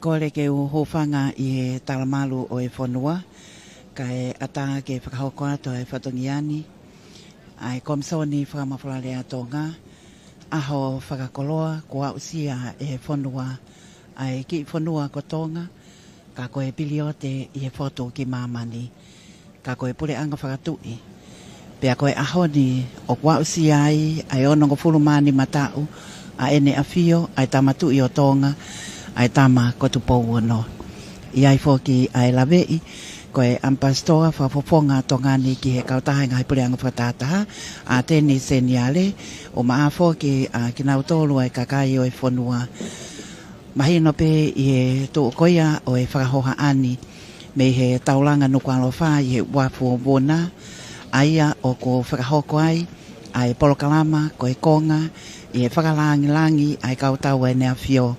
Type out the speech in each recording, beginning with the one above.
kore ke u hofanga i he talamalu o e whanua. Ka e ata ke whakahoko ato e whatongiani. Ai komsoni whakamawhalare a Tonga. Aho whakakoloa kua usia e whanua. Ai ki whanua ko Tonga. Ka koe piliote i he whoto ki mamani. Ka koe pule anga whakatui. Pea koe ahoni o kua usia ai ono ko fulumani matau. A ene a fio ai tamatui o Tonga. Ai tama ko Tupou no. Iai foki ai lavei. Koe ampastoa whafofonga tongani ki he kautaha ngai pule anga whatataha. A teni seniale. O maafo ki a kinautolu ai kakai o e whanua. Mahino pe i he tuukoia o e whakahoha ani. Me he taulanga Nuku'alofa i he Wharf o Vuna. Aia o ko whakahoko ai. Ai polokalama ko e konga. I he whakalangi ai kautau e nea fio.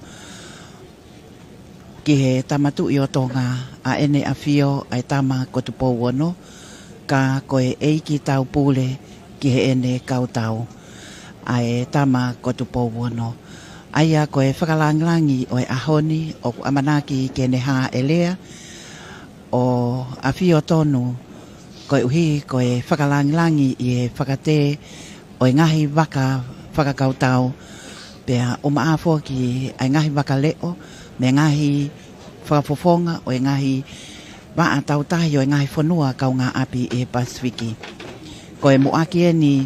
Ki he tamatu i o Tonga a ene a fio ai tama ko Tupou no. Ka koe eiki tau pule ki he ene kautau. Ai tama ko Tupou no. Aia koe whakalangi o e ahoni o amanaki ke ne haa elea. O a fio tonu koe uhi koe whakalangi i e whakate o e ngahi waka whakakautau. Pea o maafo ki ai ngahi waka leo. Me ngahi whakafofonga o e ngahi waa tautahi o e ngahi whanua kau ngā api e Pasifiki. Ko e muaki e ni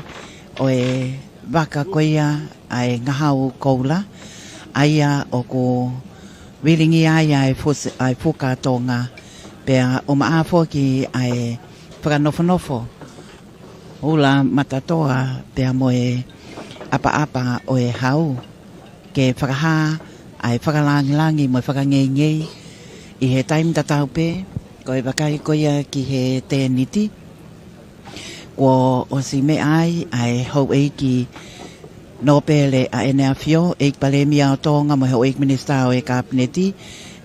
o e waka koia ai ngahau koula. Aia o ko wilingi ai fuka Tonga. Pea o maafo ki ai whakanofo. Ula matatoa pea mo e apa o e hau. Ke whakaha ai whakalangi mo whakangei i he taim tatau pe ko e wakai koia ki he te niti ko o si me ai hau eiki no pele a ene a fio eik palemi a Tonga mo he oik minista o e kapneti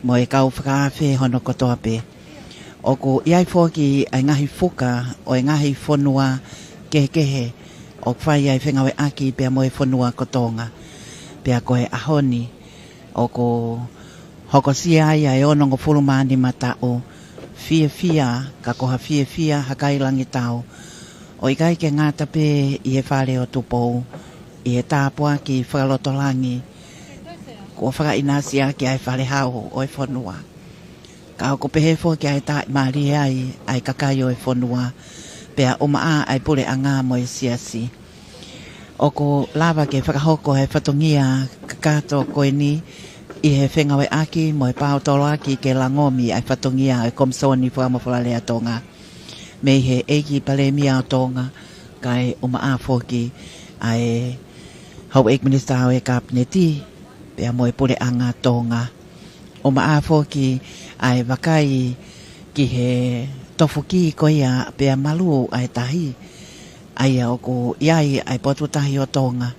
mo e kau whakawhe hono kotoa pe o ko iai fōki ai ngahi fuka o e ngahi whanua kehe o kwhai ai whengawe aki pea mo e whanua ko Tonga pea ko e ahoni o ko hokosia ai ono ngo fulumani matao fia ka koha fia hakai langi tau o ikai ke ngata pe i e whare o Tupou i e tāpua ki whakalotolangi ko whakainasia ki ai whare hau o e whanua ka o ko pehefo ki ai tai mari ai kakai o e whanua pea o maa ai pule anga mo e siasi o ko lava ke whakahoko he whatongia kakato koe ni i he whengawe aki mo e pautolo aki ke langomi ai whatongia ai komsoni whakamawhalare a Tonga. Me he eiki palemi a Tonga kai o maa foki ai hau eik minista o e kapneti pea mo e pule anga Tonga. O maa foki ai wakai ki he tofuki koia pea malu ai tahi. Ai o ko iai ai potutahi o Tonga.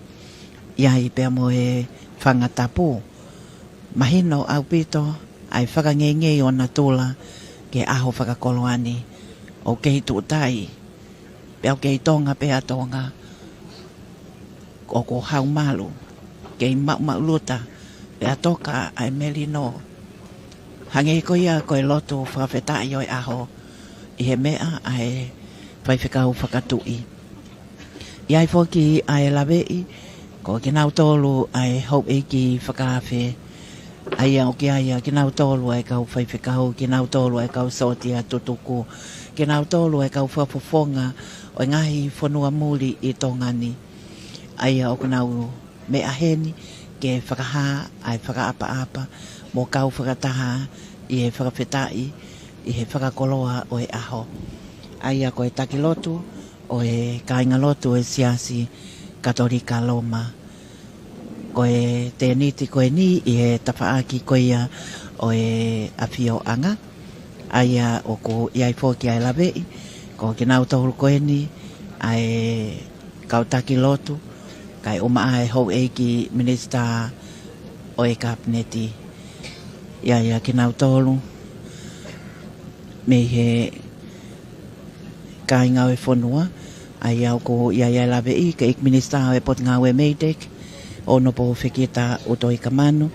Iai pea mo e Tongatapu. Mahino au pito ai whakangenge o na tula ke aho whakakoloani o kei tuutai. Pea o kei Tonga pea Tonga. O ko hau malu. Kei mauluta. Pea toka ai melino. Hange koia koe loto whakawhetai o aho. I he mea ai whaiwhekau whakatui. Iai foki ai lavei. Ko kinau tolu ai hau eiki whakawhe. Aia o ki aia, kinau tolu ai kau whaiwhekau, kinau tolu ai kau sotia tutuku, kinau tolu ai kau whafofonga o ngahi whanua muli i Tongani. Aia o kinau mea heni ke whakaha ai whakaapa mo kau whakataha i he whakawhetai, i he whakakoloa o e aho. Aia ko e takilotu o e kaingalotu e siasi Katolika Loma. Ko e te niti koe ni i he tapaaki koia o e awhio anga. Aia o ko iai fōki ai lavei. Ko kinau tohuru koe ni ai kautaki lotu. Kai o maa e hou eiki minista o e kapneti. Ia kinau tohuru. Me he kai ngau e whanua. Aia o ko iai lavei ka ik minista o e pot ngau e meidek. O no po whekita o toi kamanu,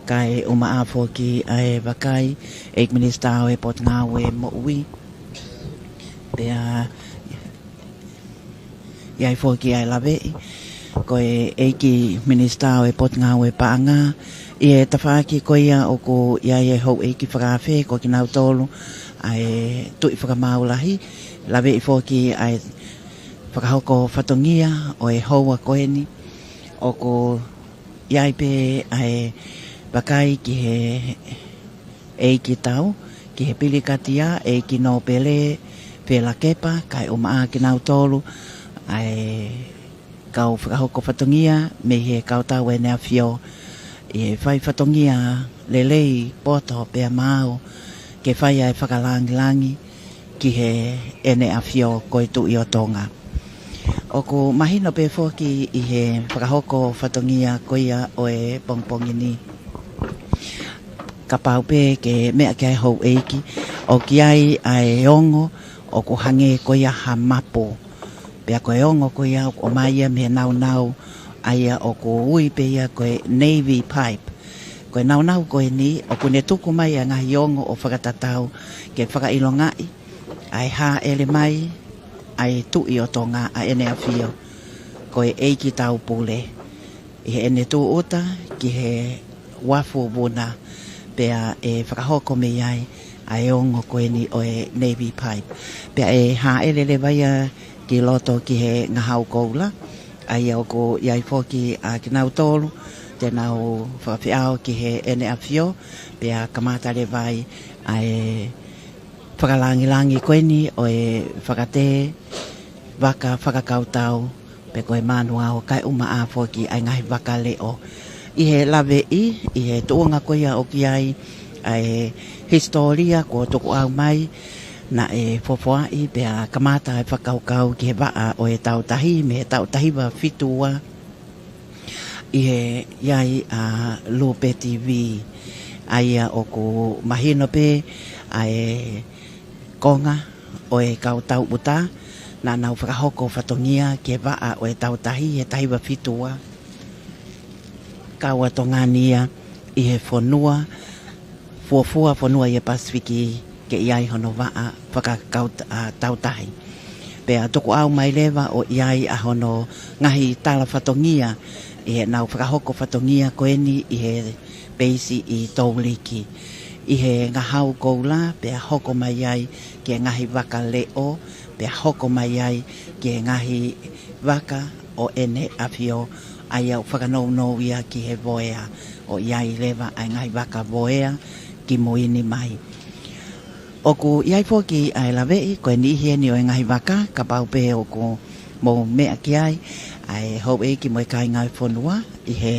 kai uma afoki ai vakai ek minister e pot ngawe mo wi pea iai foki ai lave ko eki minister e pot ngawe paanga e tafaki ko ia o ko iai ho eki whakafe ko ki nau tolu ai tui whakamaulahi lave foki ai whakahoko whatongia o e hoa koeni o ko iai pe ai Bakai ki he ki tau, ki he pilikatia, ki no pele, pela kepa, kai o maa ki nau tolu, ai kau whakahoko whatongia, me he kau tau e nea whio, i whai whatongia lelei poto pea mao, ke whai ai whakalangi ki he ene a whio koe tu i o Tonga. O ko mahino pe foki i he whakahoko whatongia koia o e pongpongini. Ka pau pe ke mea kia hou eiki o ki ai ongo o ko hange ko ia ha mapo pea ko ongo ko ia o mai me nau ai o ko ui pe ia ko navy pipe ko nau ko ni o ko ne tuku mai nga ongo o whakatatau ke whakailongai ai ha ele mai ai tu i o Tonga a ene a whio ko eiki tau pule i he ene tu ota ki he Wharf Vuna pea e whakahoko me iai ai ongo koe ni o e navy pipe pea e ha ele vaia ki loto ki he ngahau koula ai o ko iai foki a ki nau tolu te nau whakawhiao ki he ene a whio pea kamata le vai ai whakalangi koe ni o e whakate waka whakakautau pe koe manua o kai uma a foki ai ngahi waka leo i he lave i he tuonga koia o ki ai historia ko toko au mai na e fofoa i pea kamata e whakaukau ki he waa o e tautahi me tautahi wa fitua i he iai a Lupe TV ai o ko mahino pe ai konga o e kautau uta na nau whakahoko whatongia ki he waa o e tautahi e tahi wa fitua kaua tongania i he whanua whanua i e Pasifiki ke iai hono waa whakatautahi. Pea toko au mai lewa o iai a hono ngahi tala whatongia i he nau whakahoko whatongia koeni i he peisi i Tauliki. I he ngahau koula pea hoko mai ai ke ngahi waka leo pea hoko mai ai ke ngahi waka o ene awhio ai au whakanau ia ki he voea o iai lewa ai ngai waka voea ki moini mai. O ku iai foki ai lawei koe ni hieni o ngai waka ka pau pe o ku mo mea ki ai hou e ki mo kai ngai whanua i he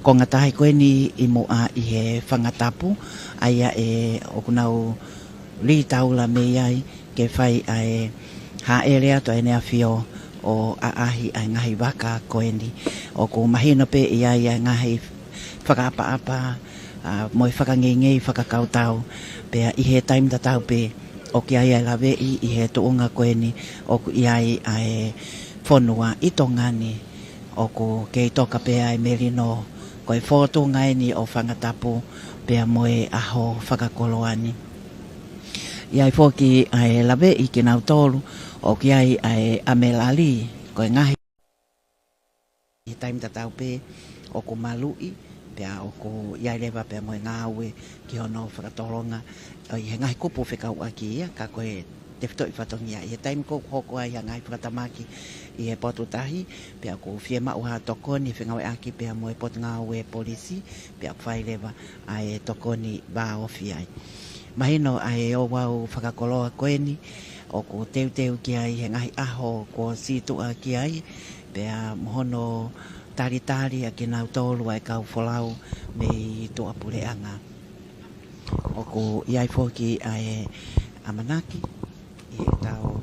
kongatahi koe ni i mo a i he Tongatapu ai e o ku nau li taula me iai ke whai ai ha elea to ene a whio o ahi ai ngahi waka koe ni o ko mahino pe iai ai ngahi whakaapa moi whakangengei whakakautau pea i he time tatau pe o ki ai lawe i he tuunga koe ni o ku iai ai whanua i tongani o ko kei toka pe ai merino koe whotunga ni o Tongatapu pea moe aho whakakoloani iai foki ai lawe i ki nau tolu o ki ai amelali koe ngahi i time tatau pe o ko malui pea o ko iai lewa pea moe ngāwe ki hono whakatoronga o i he ngahi kupu whekau aki ia ka koe te whitoi whatongia i he time ko hoko ai a ngahi whakatamaki i he potu tahi pea ko whie mau ha tokoni whengawe aki pea moe potu ngāwe polisi pea whai lewa ai tokoni ba ofi ai mahino ai o wau whakakoloa koeni o ko teu ki ai he ngahi aho ko situa ki ai pea mohono tari a ki nau tolu ai kau wholau me i toa pureanga o ko iai foki ai amanaki i he tau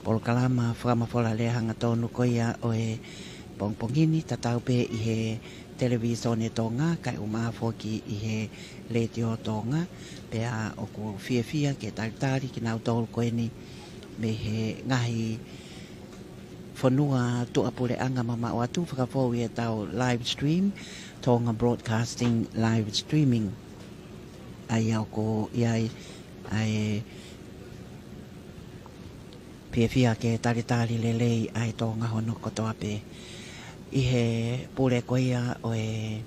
polokalama whakamawhola lea hanga tonu koia o e pongpongini tatau pe i he televisione Tonga kai uma foki i he radio Tonga pea o ko fia ke tari ki nau tolu koeni me he ngahi whanua tua pule anga mama o atu whakafou i e tau live stream Tonga Broadcasting live streaming. Ai au ko iai ai pia ke tari lelei ai Tonga hono kotoa pe. I he pule koia o e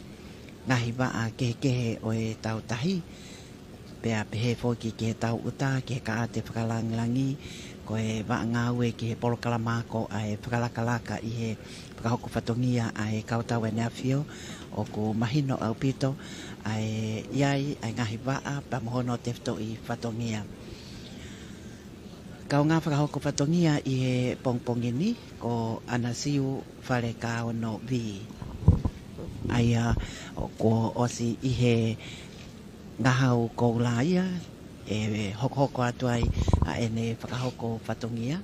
ngahi waa ke o e tau tahi. Pea pehe foki ke tau uta ke ka ate whakalangilangi ko e waa ngāue ki he polokalamako ai whakalakalaka i he whakahoko whatongia ai kautau e neafio o ku mahino au pito ai iai ai ngahi waa pa mohono tefto i whatongia. Kau ngā whakahoko whatongia i he pongpongini ko anasiu whare ka ono vi. Aia ko osi i he ngahau koulaia e hoko atuai a ene whakahoko whatongia.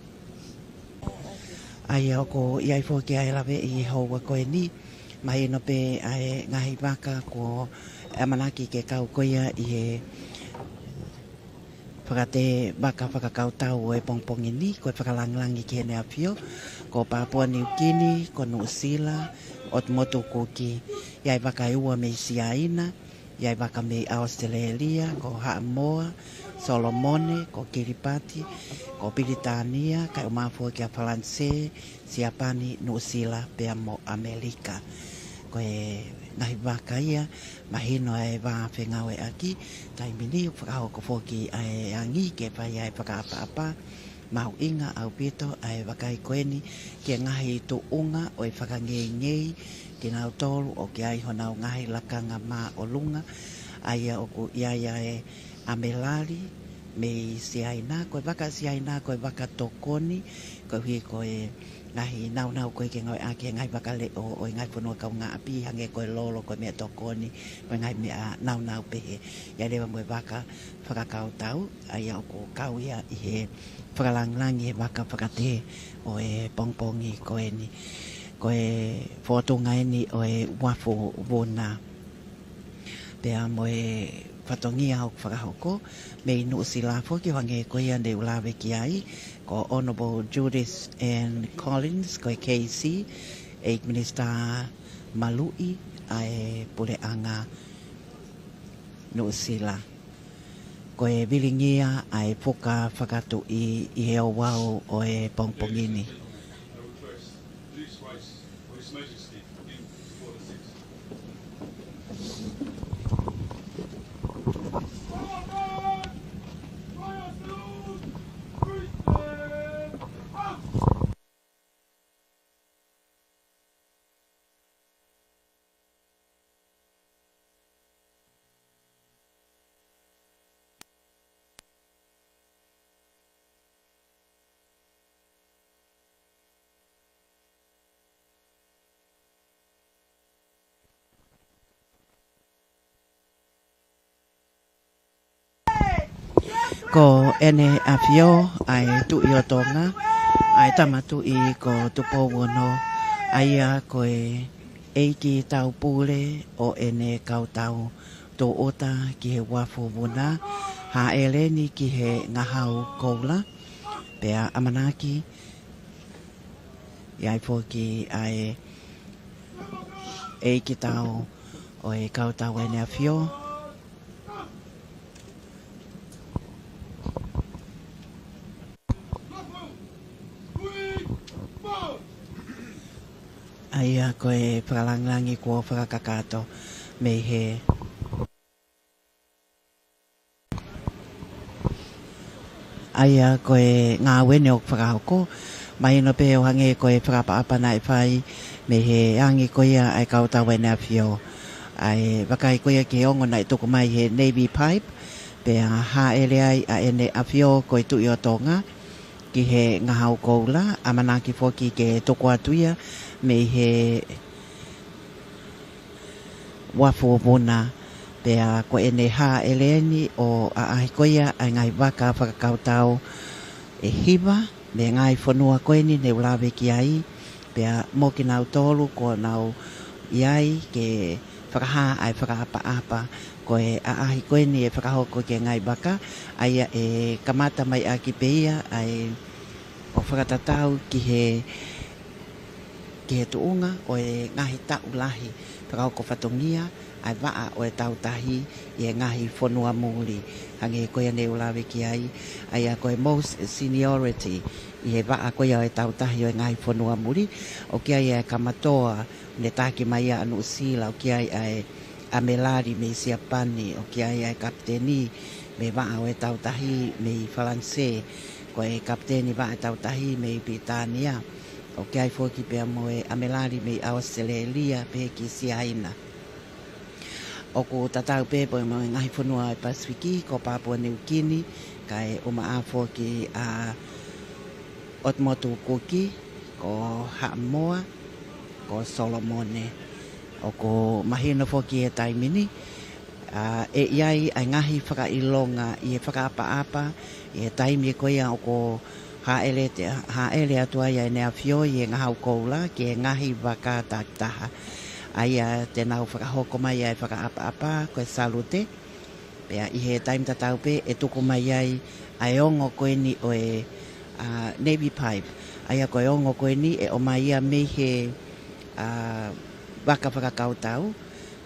Aia ko iai fōki ai lawe i haua koe ni mai no pe ai ngahi waka ko amanaki ke kau koia i he whakate baka whakakautau o e pongpongini ko e whakalanglangi ki hene awhio ko Papua New Guinea ko Nuku'alofa o motu kuki iai waka e ua me Siaina iai waka me Australia ko Samoa Solomone ko Kiribati ko Britania kai umafua ki a Falanse Siapani Nuku'alofa pe mo Amerika ko e ngahi waka ia mahino e wā whengau e aki taimini whakahoko foki ai angi ke pai ai whakaapa mau inga au pito ai wakai koeni ke ngahi tu unga o e whakangei ki nau tolu o ki ai honau ngahi lakanga mā o lunga ai o ku ia e amelari me siaina ko waka siaina ko waka tokoni ko hui ko e ngahi nau koe ke ngau ake ngai bakale o ngai punua kau ngā api hange koe lolo koe mea tokoni koe ngai mea nau pehe ia rewa moe waka whakakau tau ai au ko kau ia i he whakalanglangi he waka whakate o e pongpongi koe ni koe whotunga eni o e Wharf Vuna pea moe whatongia hau whakahoko me Nuku'alofa ki wange koe ia ne ulawe ki ai ko Honorable Judith and Collins ko KC Aid Minister Malui ai pule anga Nuku'alofa ko e bilingia ai puka whakatu i he o wau o e pongpongini. Ko ene awhio ai tu i o Tonga ai tamatu i ko Tupou no aia koe eiki tau pule o ene kautau tō ota ki he Wharf Vuna ha eleni ki he ngahau koula pea amanaki iai fōki ai eiki tau o e kautau ene awhio aia koe whakalanglangi kua whakakakato me he aia koe ngā wene o whakahoko mai no pe o hange koe whakapaapana e whai me he angi koea ai kautau wene awhio ai wakai koea ki ongo nai tuku mai he Navy Pipe pe a ha ele ai a ene awhio koe tu i o Tonga ki he ngahau koula amanaki foki ke tuku atuia me he Wharf Vuna pea ko ene ha eleni o a ahikoia ai ngai waka whakakautau e hiva me ngai whanua koeni ne ulawe ki ai pea mo ki nau tolu ko nau iai ke whakaha ai whakaapa ko e a ahikoeni e whakahoko ke ngai waka ai e kamata mai a ki peia ai o whakatatau ki he tuunga o e ngahi tau lahi whakahoko whatongia, ai waa o e tautahi i e ngahi whanua muri. Hange koia ne ulawe ki ai a koe most seniority i he waa koia o e tautahi o e ngahi whanua muri. O kia i e kamatoa ne tāke mai a anu sila, o kia i ai a melari me siapani, o kia i ai kapteni me waa o e tautahi me Falanse, ko e kapteni waa e tautahi me Britania. O kia i fōki pia mo e a melari me Australia pe ki siaina. O ko tatau pepo e mga ngahi whanua e Pasifiki, ko Papua New Guinea, kai o maafo ki a Otmotu Kuki, ko Haamoa, ko Solomone. O ko mahina foki e taimini, e iai ai ngahi whakailonga i e whakaapa-apa, i e taimi e koia o ko haele atua ia e nea fio i e ngahau koula, ki e ngahi waka taktaha. Aia te nau whakahoko mai ai whakaapa-apa, koe salute. Pea i he taim tatau pe e tuku mai ai ai ongo koe ni o e Navy Pipe. Aia koe ongo koe ni e o mai ia mei he waka whakakautau.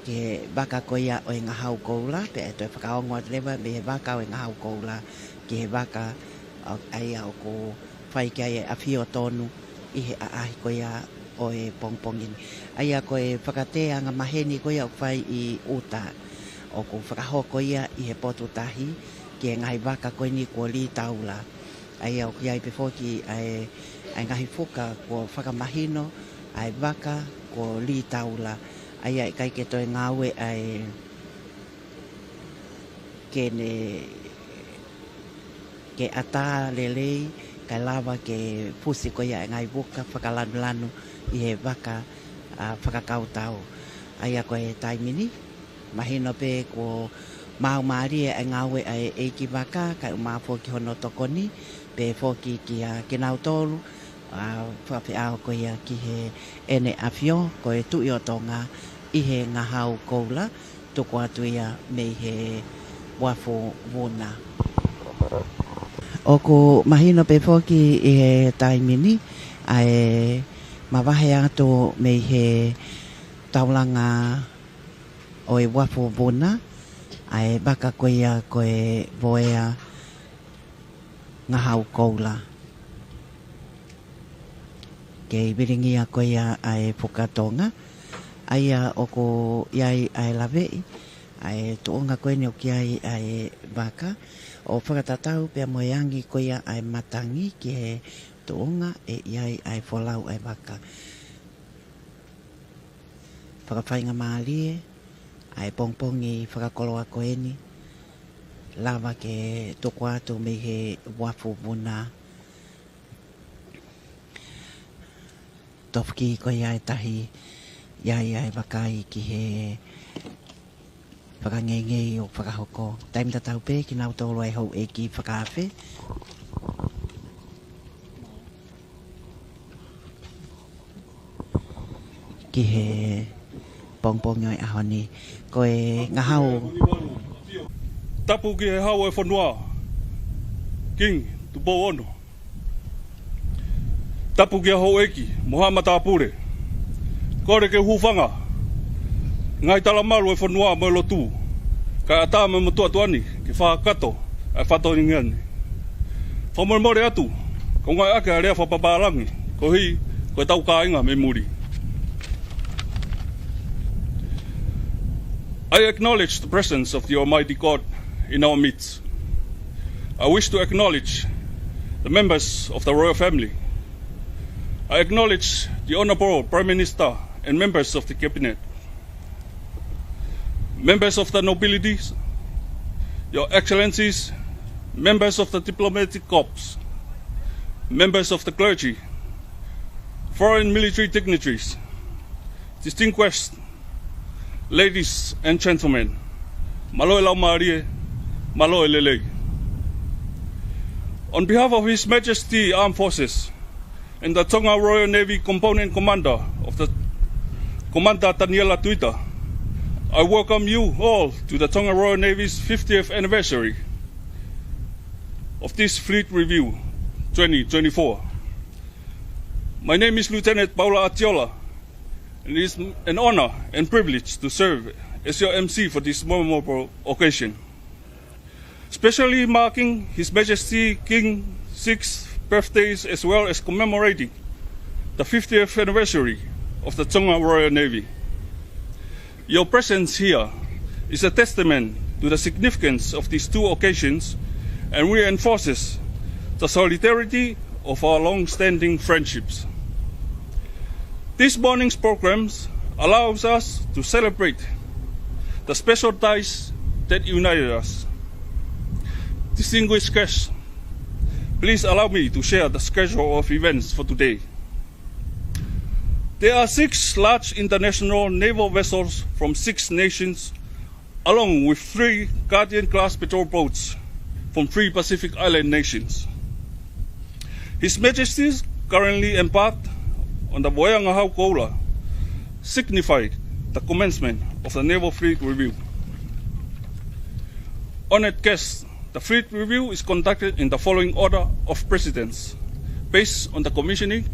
Ki he waka koe ia o e ngahau koula. Pea e toi whakaongo atlewa me he waka o e ngahau koula. Ki he waka aia o ko whai ki ai e awhio tonu i he aahi koe ia o e pongpongini. Aia koe whakate anga maheni koe au whai i uta. O ko whakahoko ia i he potutahi ki e ngahi waka koe ni kua li taula. Aia o ki ai pefoki ai ngahi fuka kua whakamahino ai waka kua li taula. Aia i kai ke toi ngawe ai ke ata lelei kai lava ke fusi koe ia ngai buka whakalanu i he waka whakakautau. Aia koe taimini, mahino pe ko mau maari e ngawe ai eiki waka, kai umaa fōki hono tokoni, pe fōki ki a kinau tolu, whawhi ao koe ia ki he ene awhio, koe tui o Tonga, i he ngahau koula, tuku atu ia me he wafu Vuna. O ko mahino pe fōki i he taimini, ai mawahe ato me he taulanga o e wafu Vuna, ai baka koe ia koe voea ngahau koula. Kei viringia koe ia ai Pukatonga, aia o ko iai ai lawei, ai tuonga koe ni o ki ai baka, o whakatatau pia moeangi koe ia ai matangi ki he tuonga e iai ai wholau ai baka. Whakawhainga maalie, ai pongpongi whakakoloa koe ni, lava ke tuku atu me he wafu Vuna. Tofki koe iai tahi, iai ai wakai ki he whakangengei o whakahoko. Taim tatau pe ki nau tolo ai hou e ki whakawhe. Ki he pongpongi o ahoni, koe ngahau. Tapu ki he hau e whanua, King, Tupou ono. Tapu ki a hou eki, Mohamata apure. Kore ke hufanga, ngai talamaru e whanua mo Latu, kai ata me mo tuatuani, ki whakato, ai whato ingani. Whamoremore atu, ko ngai ake a rea whapaparangi, ko hi, koe tau kāinga me muri. I acknowledge the presence of the Almighty God in our midst. I wish to acknowledge the members of the royal family. I acknowledge the Honourable Prime Minister and members of the Cabinet. Members of the nobilities, Your Excellencies, members of the diplomatic corps, members of the clergy, foreign military dignitaries, distinguished ladies and gentlemen, malo e lau maarie, malo e lelei. On behalf of His Majesty Armed Forces and the Tonga Royal Navy Component Commander of the Commander Daniela Tuita, I welcome you all to the Tonga Royal Navy's 50th anniversary of this Fleet Review 2024. My name is Lieutenant Paula, It is an honor and privilege to serve as your MC for this memorable occasion, especially marking His Majesty King VI's birthdays as well as commemorating the 50th anniversary of the Tonga Royal Navy. Your presence here is a testament to the significance of these two occasions and reinforces the solidarity of our long-standing friendships. This morning's programs allows us to celebrate the special ties that united us. Distinguished guests, please allow me to share the schedule of events for today. There are 6 large international naval vessels from 6 nations, along with 3 Guardian-class patrol boats from 3 Pacific Island nations. His Majesty currently embarked on the Waiangahau Paula, signified the commencement of the Naval Fleet Review. Honored guests, the Fleet Review is conducted in the following order of precedence, based on the commissioning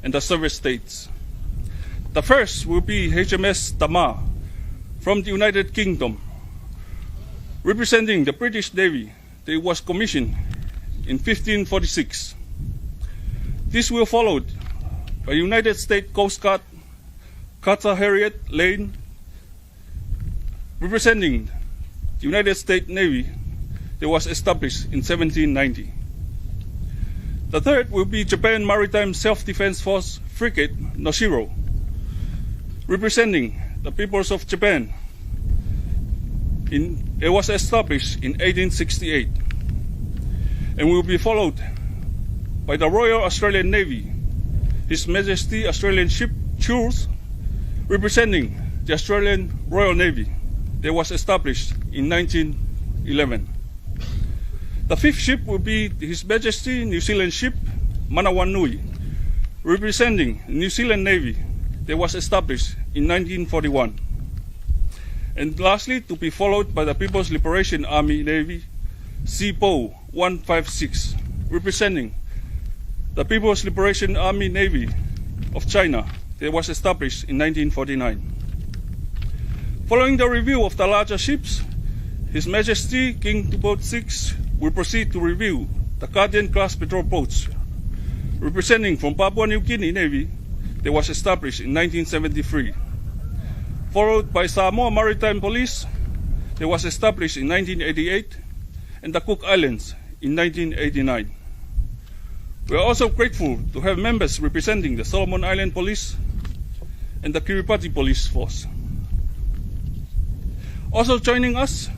and the service dates. The first will be HMS Tamar from the United Kingdom, representing the British Navy that it was commissioned in 1546. This will be followed by United States Coast Guard Carter Harriet Lane, representing the United States Navy that was established in 1790. The third will be Japan Maritime Self-Defense Force Frigate Noshiro, representing the peoples of Japan. It was established in 1868 and will be followed by the Royal Australian Navy, His Majesty Australian Ship Churls, representing the Australian Royal Navy that was established in 1911. The fifth ship will be His Majesty New Zealand Ship Manawanui, representing the New Zealand Navy that was established in 1941. And lastly, to be followed by the People's Liberation Army Navy Tupou 156, representing the People's Liberation Army Navy of China that was established in 1949. Following the review of the larger ships, His Majesty King Tupou VI will proceed to review the Guardian-class patrol boats, representing from Papua New Guinea Navy that was established in 1973, followed by Samoa Maritime Police that was established in 1988, and the Cook Islands in 1989. We are also grateful to have members representing the Solomon Island Police and the Kiribati Police Force. Also joining us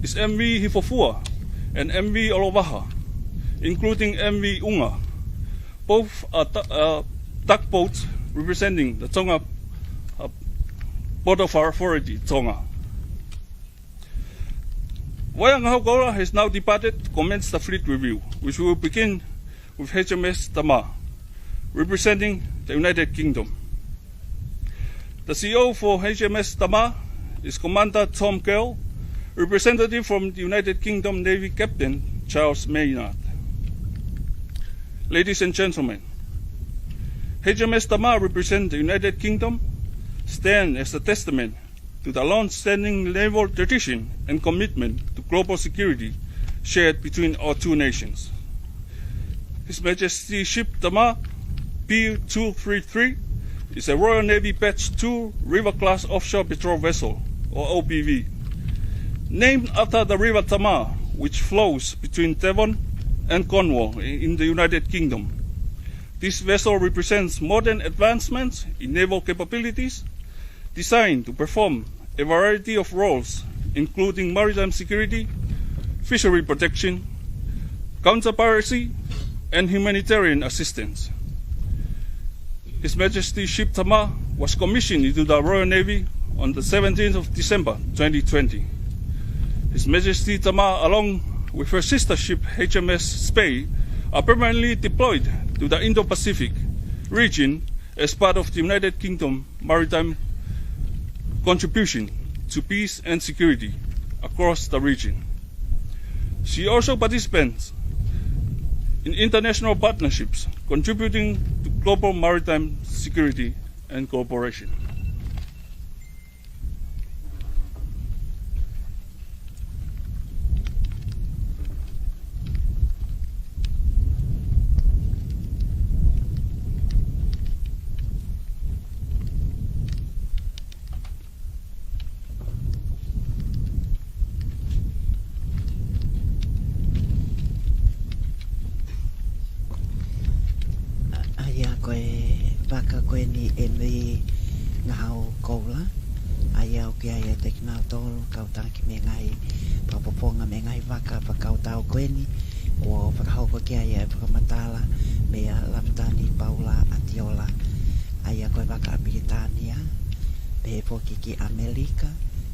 is MV Hifofua and MV Olovaha, including MV Unga. Both are tugboats representing the Tonga Port of Authority, Tonga. Waiangahau Paula has now departed to commence the fleet review, which will begin with HMS Tamar, representing the United Kingdom. The CEO for HMS Tamar is Commander Tom Gale, representative from the United Kingdom Navy Captain Charles Maynard. Ladies and gentlemen, HMS Tamar represents the United Kingdom, stand as a testament to the long-standing naval tradition and commitment to global security shared between our two nations. His Majesty Ship Tamar P233 is a Royal Navy Batch 2 River-class offshore patrol vessel, or OPV, named after the River Tamar, which flows between Devon and Cornwall in the United Kingdom. This vessel represents modern advancements in naval capabilities designed to perform a variety of roles, including maritime security, fishery protection, counter-piracy, and humanitarian assistance. His Majesty Ship Tamar was commissioned into the Royal Navy on the 17th of December 2020. His Majesty Tamar, along with her sister ship HMS Spey, are permanently deployed to the Indo-Pacific region as part of the United Kingdom maritime contribution to peace and security across the region. She also participates in international partnerships contributing to global maritime security and cooperation. koe ni e me ngahau koula. Aia o kia e te kina tolu, kautaki me ngai papoponga me ngai waka whakautau koe ni. O whakahoko kia e whakamatala me a Laptani, Paula, Atiola. Aia koe waka Britania, pe foki ki Amerika,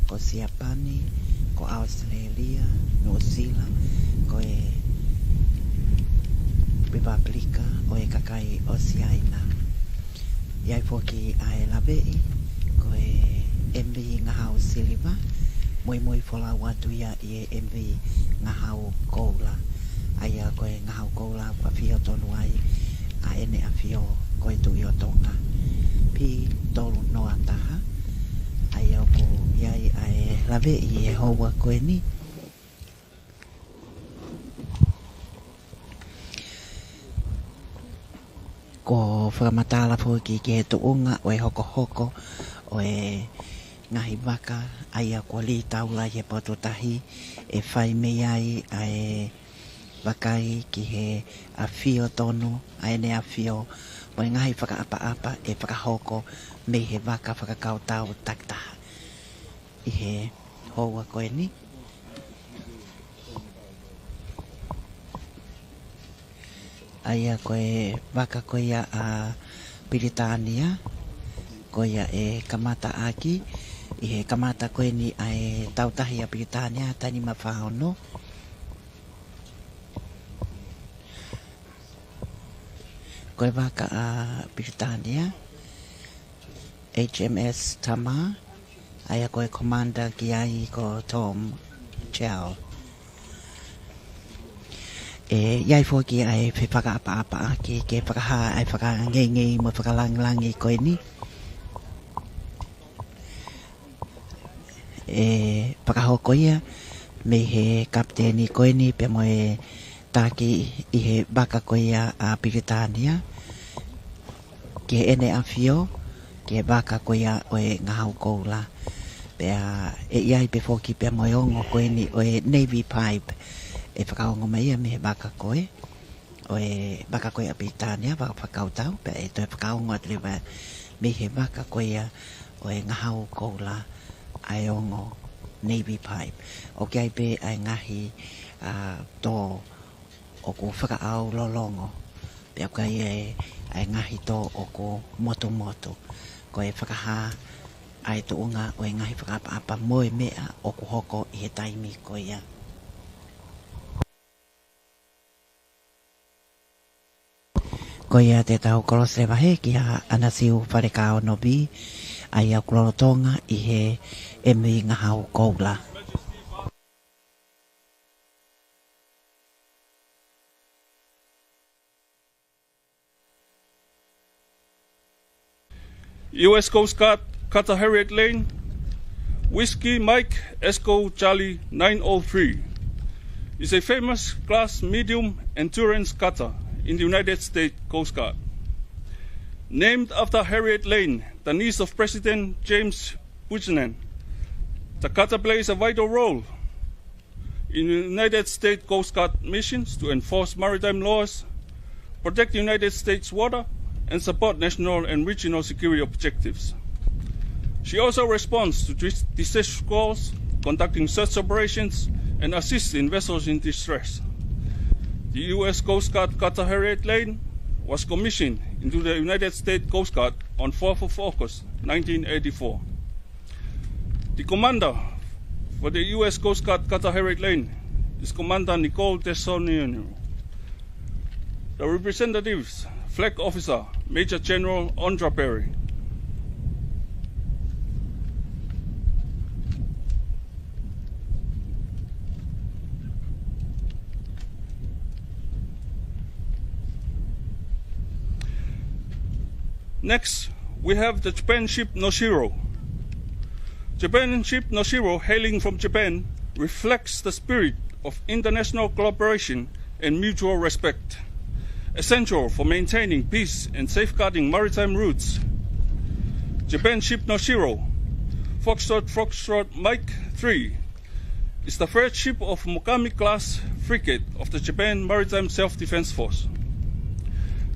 ko Siapani, ko Australia, New Zealand, ko e Republika, o e kakai Oceania. Iai foki a e Lavei, ko e MV ngahau Siliva, Moimoi fola watu ia i e MV ngahau Koula. Aia koe ngahau Koula whawhia tonu ai, a ene a whio koe tui o Tonga. Pi tolu noa taha, aia ko iai a e Lavei e hoa koe ni. Ko whakamatala pōki ki he tuunga o e hoko hoko o e ngahi waka aia ko li taula he pototahi e whai mei ai a e wakai ki he a whio tonu a ene a whio o e ngahi whakaapa e whakahoko me he waka whakakautau taktaha i he hoa koe ni. Aia koe waka koe a Britania, koe e kamata aki, i he kamata koe ni a e tautahi a Britania, tani ma whaono. Koe waka a Britania, HMS Tama, aia koe commander ki ai ko Tom Chow. E iai fōki ai whi whakaapa ki ke whakaha ai whakangei mo whakalangi koe ni. E whakahoko ia me he kapteni koe ni pe mo e tāki i he waka koe ia a Britania. Ke ene a whio, ke waka koe ia o e ngahau koula. Pe a e iai pe fōki pe mo e ongo koe ni o e Navy Pipe. E whakaongo mai me he waka koe, o e waka koe a Britania, waka whakautau, pe e toi whakaongo atrewa me he waka koe o e ngahau koula ai ongo Navy Pipe. O kia pe ai ngahi tō o ko whakaau lolongo, pe o kai e ai ngahi tō o ko moto, ko e whakaha ai tuunga o e ngahi whakaapa moe mea o ko hoko i he taimi koe ia. Ko ia te tau korose wahe ki a anasiu wharekao no bi ai au Tonga i he emi ngahau koula. US Coast Guard Cutter Harriet Lane, Whiskey Mike Esco Charlie 903 is a famous class medium endurance cutter in the United States Coast Guard. Named after Harriet Lane, the niece of President James Buchanan, the cutter plays a vital role in the United States Coast Guard missions to enforce maritime laws, protect the United States water, and support national and regional security objectives. She also responds to distress calls, conducting search operations, and assists in vessels in distress. The U.S. Coast Guard Cutter Harriet Lane was commissioned into the United States Coast Guard on 4th of August 1984. The commander for the U.S. Coast Guard Cutter Harriet Lane is Commander Nicole Tessonino. The representatives, Flag Officer Major General Andra Perry. Next, we have the Japan ship Noshiro. Japan ship Noshiro, hailing from Japan, reflects the spirit of international collaboration and mutual respect, essential for maintaining peace and safeguarding maritime routes. Japan ship Noshiro, Foxtrot Mike 3, is the first ship of Mogami-class frigate of the Japan Maritime Self-Defense Force.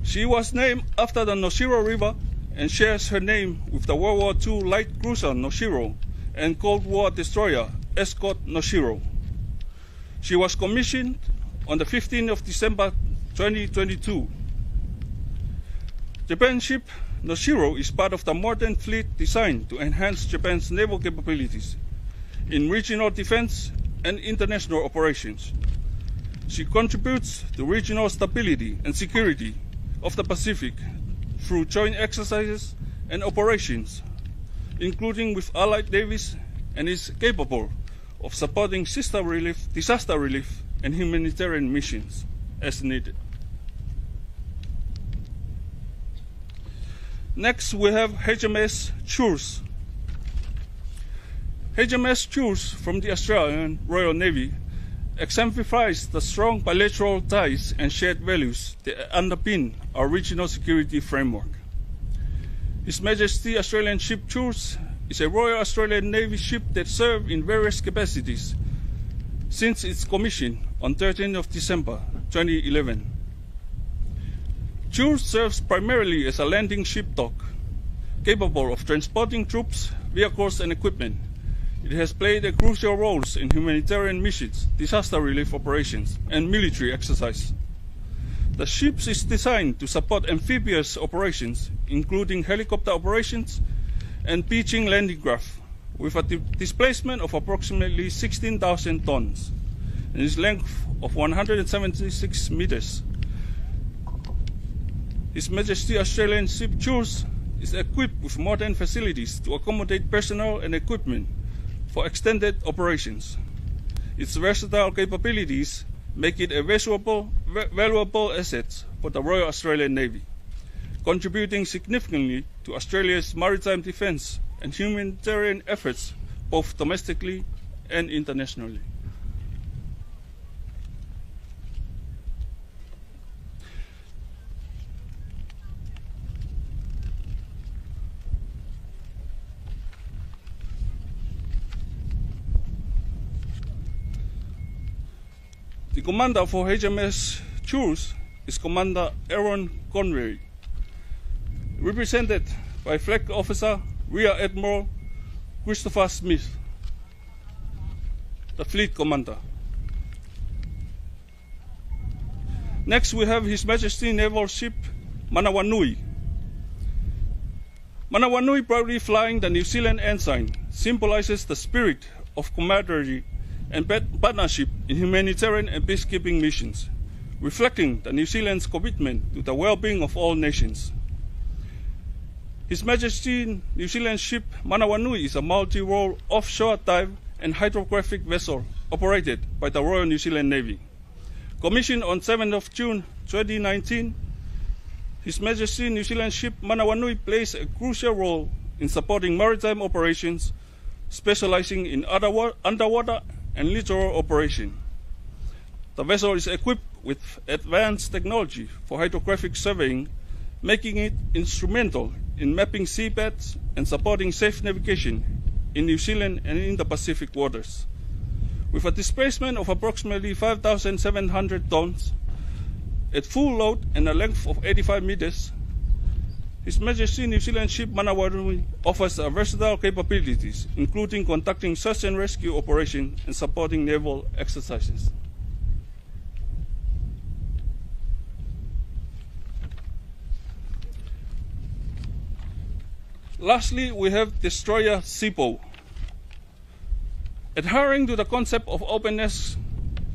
She was named after the Noshiro River and shares her name with the World War II light cruiser Noshiro and Cold War destroyer Escort Noshiro. She was commissioned on the 15th of December 2022. Japan's ship Noshiro is part of the modern fleet designed to enhance Japan's naval capabilities in regional defense and international operations. She contributes to regional stability and security of the Pacific through joint exercises and operations, including with allied navies, and is capable of supporting disaster relief and humanitarian missions as needed. Next, we have HMS Church. HMS Church from the Australian Royal Navy exemplifies the strong bilateral ties and shared values that underpin our regional security framework. His Majesty Australian Ship Church is a Royal Australian Navy ship that served in various capacities since its commission on 13th of December 2011. Church serves primarily as a landing ship dock, capable of transporting troops, vehicles, and equipment. It has played a crucial role in humanitarian missions, disaster relief operations, and military exercise. The ship is designed to support amphibious operations, including helicopter operations and pitching landing craft, with a displacement of approximately 16,000 tons and its length of 176 meters. His Majesty Australian Ship Church is equipped with modern facilities to accommodate personnel and equipment for extended operations. Its versatile capabilities make it a valuable asset for the Royal Australian Navy, contributing significantly to Australia's maritime defence and humanitarian efforts both domestically and internationally. The commander for HMS Church is Commander Aaron Conway, represented by Flag Officer Rear Admiral Christopher Smith, the Fleet Commander. Next, we have His Majesty Naval Ship Manawanui. Manawanui, proudly flying the New Zealand ensign, symbolizes the spirit of camaraderie and partnership in humanitarian and peacekeeping missions, reflecting the New Zealand's commitment to the well-being of all nations. His Majesty New Zealand ship Manawanui is a multi-role offshore dive and hydrographic vessel operated by the Royal New Zealand Navy. Commissioned on 7th of June 2019, His Majesty New Zealand ship Manawanui plays a crucial role in supporting maritime operations, specializing in underwater and littoral operation. The vessel is equipped with advanced technology for hydrographic surveying, making it instrumental in mapping seabeds and supporting safe navigation in New Zealand and in the Pacific waters. With a displacement of approximately 5,700 tons, at full load and a length of 85 meters, His Majesty New Zealand ship Manawanui offers versatile capabilities, including conducting search and rescue operations and supporting naval exercises. Lastly, we have destroyer Tupou. Adhering to the concept of openness,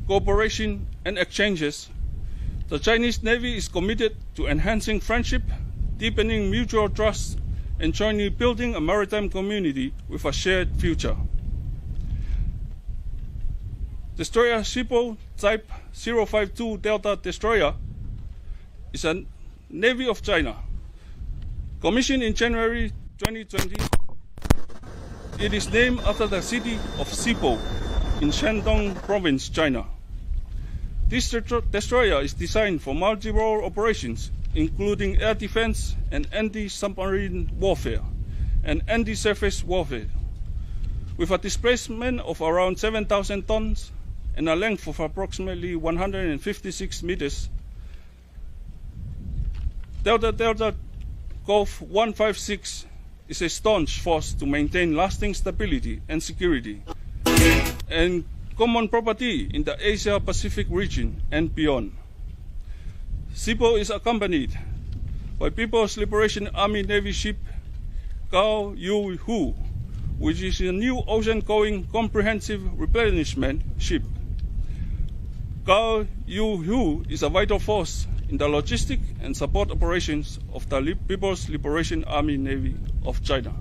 cooperation, and exchanges, the Chinese Navy is committed to enhancing friendship, deepening mutual trust, and jointly building a maritime community with a shared future. Destroyer Tupou Type 052 Delta Destroyer is a Navy of China. Commissioned in January 2020, it is named after the city of Tupou in Shandong Province, China. This destroyer is designed for multi-role operations, including air defense and anti-submarine warfare and anti-surface warfare, with a displacement of around 7,000 tons and a length of approximately 156 meters. Delta Cove 156 is a staunch force to maintain lasting stability and security and common property in the Asia-Pacific region and beyond. SIPO is accompanied by People's Liberation Army Navy ship Kao Yu Hu, which is a new ocean-going comprehensive replenishment ship. Kao Yu Hu is a vital force in the logistic and support operations of the People's Liberation Army Navy of China.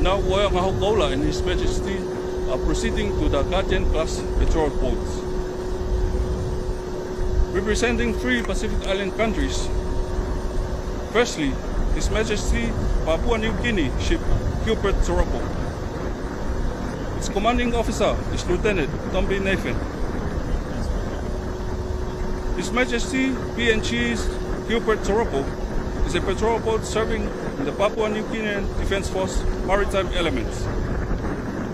Now Paula and His Majesty are proceeding to the Guardian-class patrol boats. Representing 3 Pacific Island countries, firstly, His Majesty Papua New Guinea ship Gilbert Toropo. Its commanding officer is Lieutenant Tombi Nathan. His Majesty PNG's Gilbert Toropo is a patrol boat serving in the Papua New Guinean Defence Force Maritime Elements.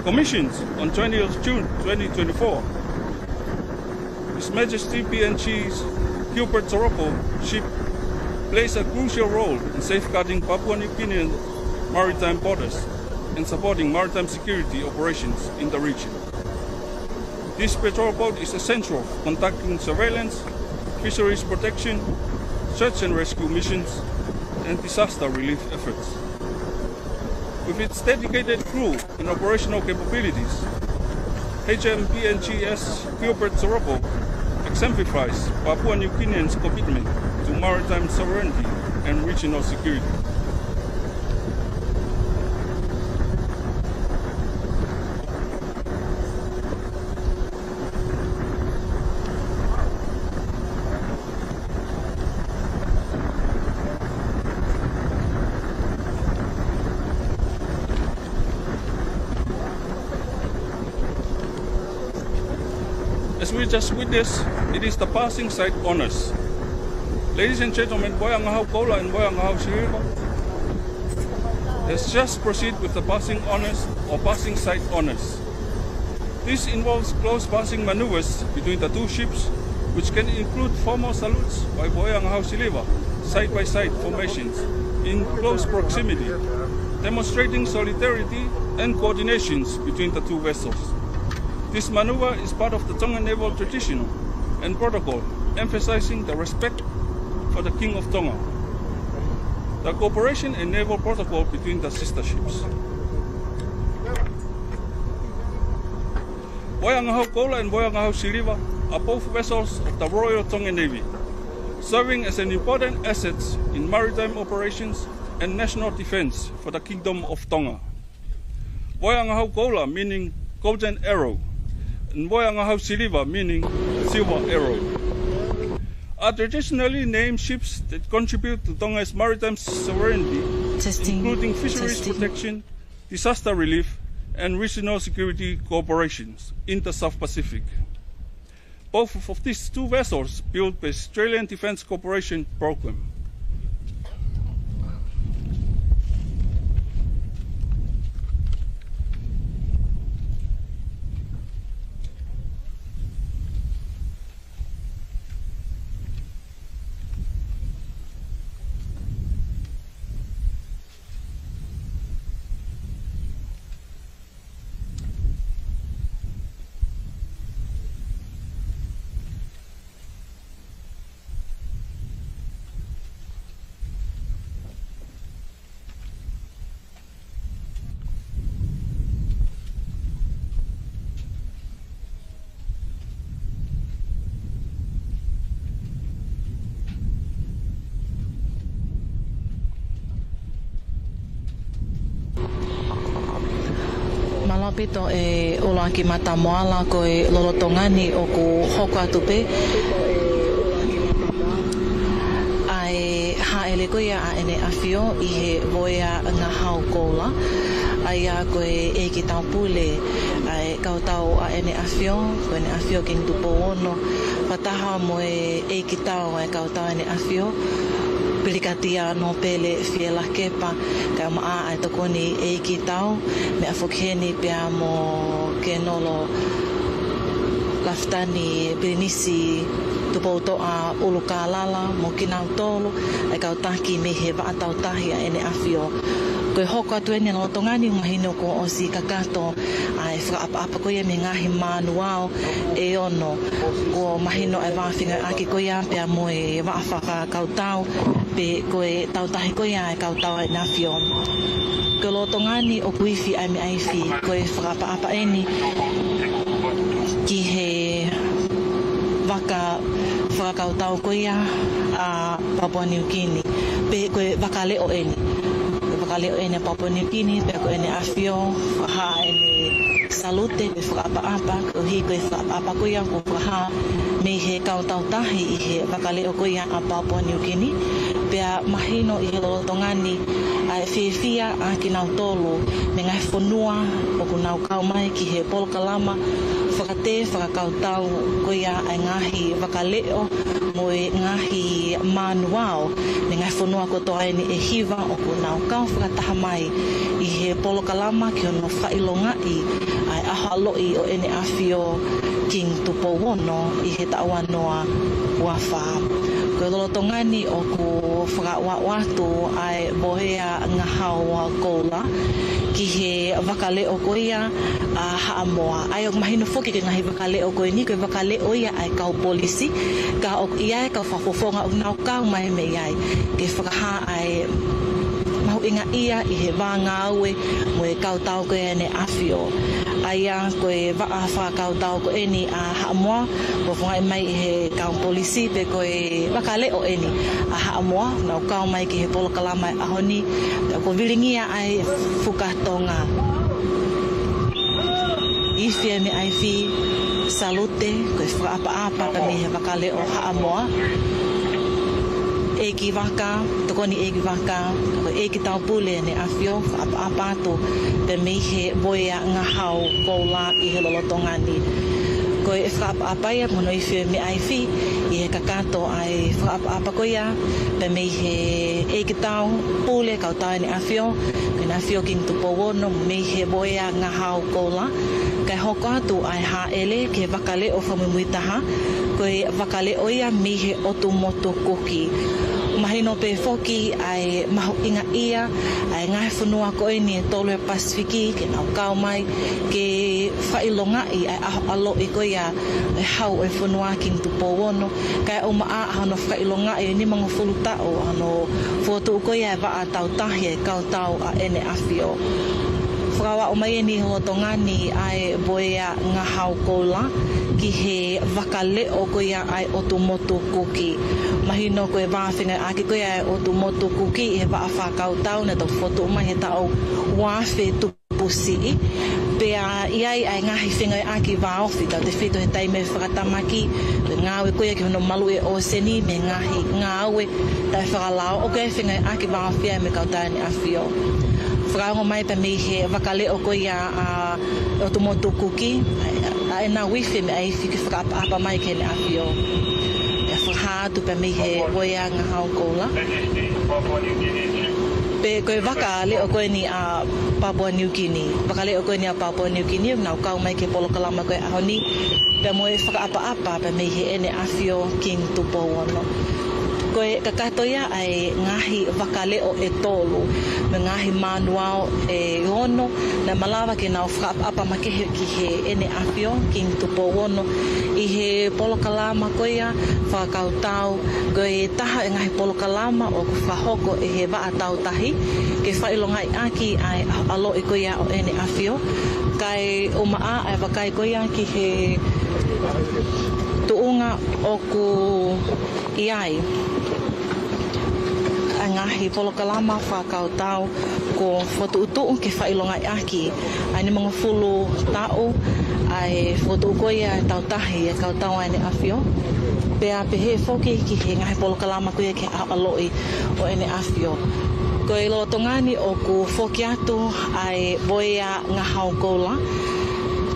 Commissioned on 20th June 2024, His Majesty PNG's Gilbert Toropo ship plays a crucial role in safeguarding Papua New Guinean maritime borders and supporting maritime security operations in the region. This patrol boat is essential for conducting surveillance, fisheries protection, search and rescue missions, and disaster relief efforts. With its dedicated crew and operational capabilities, HMPNGS Gilbert Toropo exemplifies Papua New Guineans' commitment to maritime sovereignty and regional security. As we just witnessed, it is the passing site honors. Ladies and gentlemen, Boyangahau Paula and Boyangahau Shiriva has just proceeded with the passing honors or passing site honors. This involves close passing maneuvers between the 2 ships, which can include formal salutes by Boyangahau Shiriva, side-by-side formations in close proximity, demonstrating solidarity and coordinations between the 2 vessels. This maneuver is part of the Tongan naval tradition and protocol, emphasizing the respect for the King of Tonga, the cooperation and naval protocol between the sister ships. Boyangahau Paula and Boyangahau Shiriva are both vessels of the Royal Tongan Navy, serving as an important asset in maritime operations and national defense for the Kingdom of Tonga. Boyangahau Paula meaning golden arrow, and Boyangahau Shiriva meaning silver arrow, are traditionally named ships that contribute to Tonga's maritime sovereignty, including fisheries protection, disaster relief, and regional security cooperations in the South Pacific. Both of these 2 vessels built by Australian Defence Cooperation Programme. Ala pito e ola ki mata moala ko e lolotongani o ku hoko atu pe. Ai haele ko ia a ene afio i he voea ngā hau kola. Ai a ko e ki tau pule ai kautau a ene afio, ko ene afio ki Tupou ono. Pataha mo e ki tau ai kautau ene afio. Pilikatia no pele fiela kepa ka maa ai tokoni e ki tau me afokeni pia mo ke nolo laftani pirinisi Tupou toa ulukalala mo kinau tolu ai kautaki me he vaatau tahi a ene afio koe hoko atu ene no tongani mahino ko o si kakato ai whakaapa ko ia me ngahi manuao e ono ko mahino ai wawhinga aki ko ia pia mo e waafaka kautau pe koe tautahi ko ia e kautau ai nafio ko lo tongani o kuifi ai me aifi koe whakaapa eni ki he waka whakautau ko ia a Papua New Guinea pe koe wakaleo eni Kaleo ene Papua New Guinea, pe ko ene afio, ha ene salute, pe whakaapa-apa, ko hi koe whakaapa ko ia, ko ha me he kautau tahi i he wakaleo ko ia a Papua New Guinea, pe a mahino i he lolotongani a whiwhia a ki nau tolu, me ngai whanua o ku nau kaumai ki he polokalama, whakate whakautau ko ia ai ngahi wakaleo, mo e ngahi manuao, me ngai whanua ko toa ene e hiva o ku nau kau whakataha mai i he polokalama ki ono whailonga i ai aha aloi o ene afio King Tupou ono i he taawanoa wafa. Ko lolotongani o ku whakawatu ai bohea ngahau koula ki he wakaleo ko ia a haamoa. Ai o mahino foki ke ngahi wakaleo ko ni ko wakaleo ia ai kau polisi ka o ia ka whafofonga o nau kau mai me iai ke whakaha ai mahu inga ia i he wanga aue mo e kautau ko ene afio. Aia ko e waa whakautau ko eni a haamoa ko whangai mai i he kau polisi pe ko e wakaleo eni a haamoa nau kau mai ki he polokalama e ahoni ko viringia ai Tonga. Ifi me aifi salute ko e whakaapa-apa pa me he wakaleo haamoa e ki waka, tokoni e ki waka, e ki tau pule ne afio, apa-apato, pe me he boia ngahau koula i he lolotongani. Ko e whakaapa-apaia, mono i whio me aifi, i he kakato ai whakaapa-apa ko ia, pe me he e ki tau pule, kautau ne afio, kina afio King Tupou ono, me he boia ngahau koula, kai hoko atu ai haele, ke wakale o whamuimuitaha, ko e wakale o ia me he otumoto koki. Mahino pe foki ai mahu inga ia ai ngai whanua ko e ni tolu e Pasifiki ke nau kau mai ke whailonga i ai alo i ko ia e hau e whanua King Tupou ono kai o maa hano whailonga i ni mga fulutao hano fotu ko ia e waa tau tahi e kautau a ene afio. Whakawa o mai e ni hotongani ai boea ngahau koula ki he wakaleo ko ia ai otumoto kuki. Mahino ko e wāwhinga aki ko ia ai otumoto kuki he waa whakautau na tau foto mai he tau Wharf Tupou City. Pea iai ai ngahi whinga aki wāofi tau te whito he taime whakatamaki ngāwe ko ia ki hono malu e o seni me ngahi ngāwe tai whakalao o ko e whinga aki wāofi ai me kautau ni afio. Whakaongo mai pa me he wakaleo ko ia a otumoto kuki a e nā wifi me ai whiki whakaapa mai ke ne afio. E whakahātu pa me he boia ngahau koula. Pe koe wakaleo ko ni a Papua New Guinea. Wakaleo ko ni a Papua New Guinea nau kau mai ke polokalama koe ahoni. Pe mo e whakaapa pa me he ene afio King Tupou ono. Koe kakatoia ai ngahi wakaleo e tolu me ngahi manuao e ono na malawa ke nau whakaapa makehe ki he ene afio King Tupou ono i he polokalama koia whakautau koe taha e ngahi polokalama o ku whahoko e he waa tau tahi ke whailongai aki ai alo i koia o ene afio kai o maa ai wakai koia ki he tuunga o ku iai ngahi ngahi polokalama whakautau ko whatuutu ke whailonga i aki. Ai ni mga fulu tau ai whatuukoia e tautahi e kautau ai ni awhio. Pea pehe whoki ki he ngahi polokalama kuia ke aloi o ene awhio. Ko e loa tongani o ku whoki atu ai boia ngahau koula.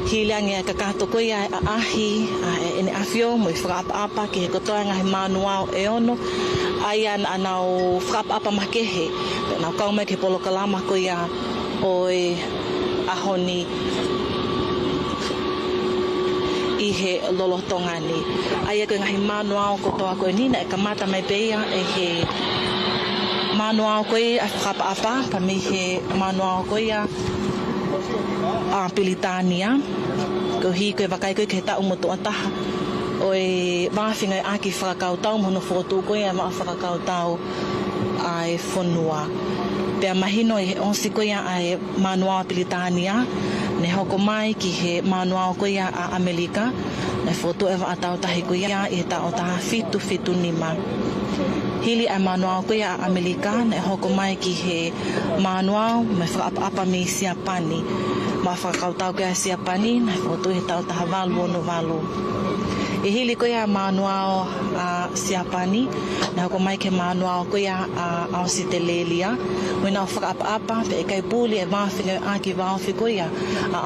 Hilangi e kakato koe ai a ahi e ne awhio mo i whakaapa ke he kotoa ngahi manuao e ono ai anau whakaapa makehe pe nau kaumai ke polokalama koe ia o e ahoni i he lolo tongani ai e koe ngahi manuao kotoa koe nina e kamata mai peia e he manuao koe a whakaapa pa mi he manuao koe ia a Pilitania ko hi koe wakai koe ke tau moto ataha o e mawhinga i aki whakakautau mono whotu koe e maa whakakautau ai whonua pea mahino e onsi koe ai manua Pilitania ne hoko mai ki he manua koe a Amerika ne whotu e waatau tahi koe i he tau taha fitu nima hili ai manua koe a Amerika ne hoko mai ki he manua me whakaapa me siapani ma whakautau ke a siapani na whotu he tau taha walu. E hili koe a manuao a siapani na hoko mai ke manuao koe a ausitelelia mo na whakaapa pe e kai puli e mawhinga aki wawhi koe a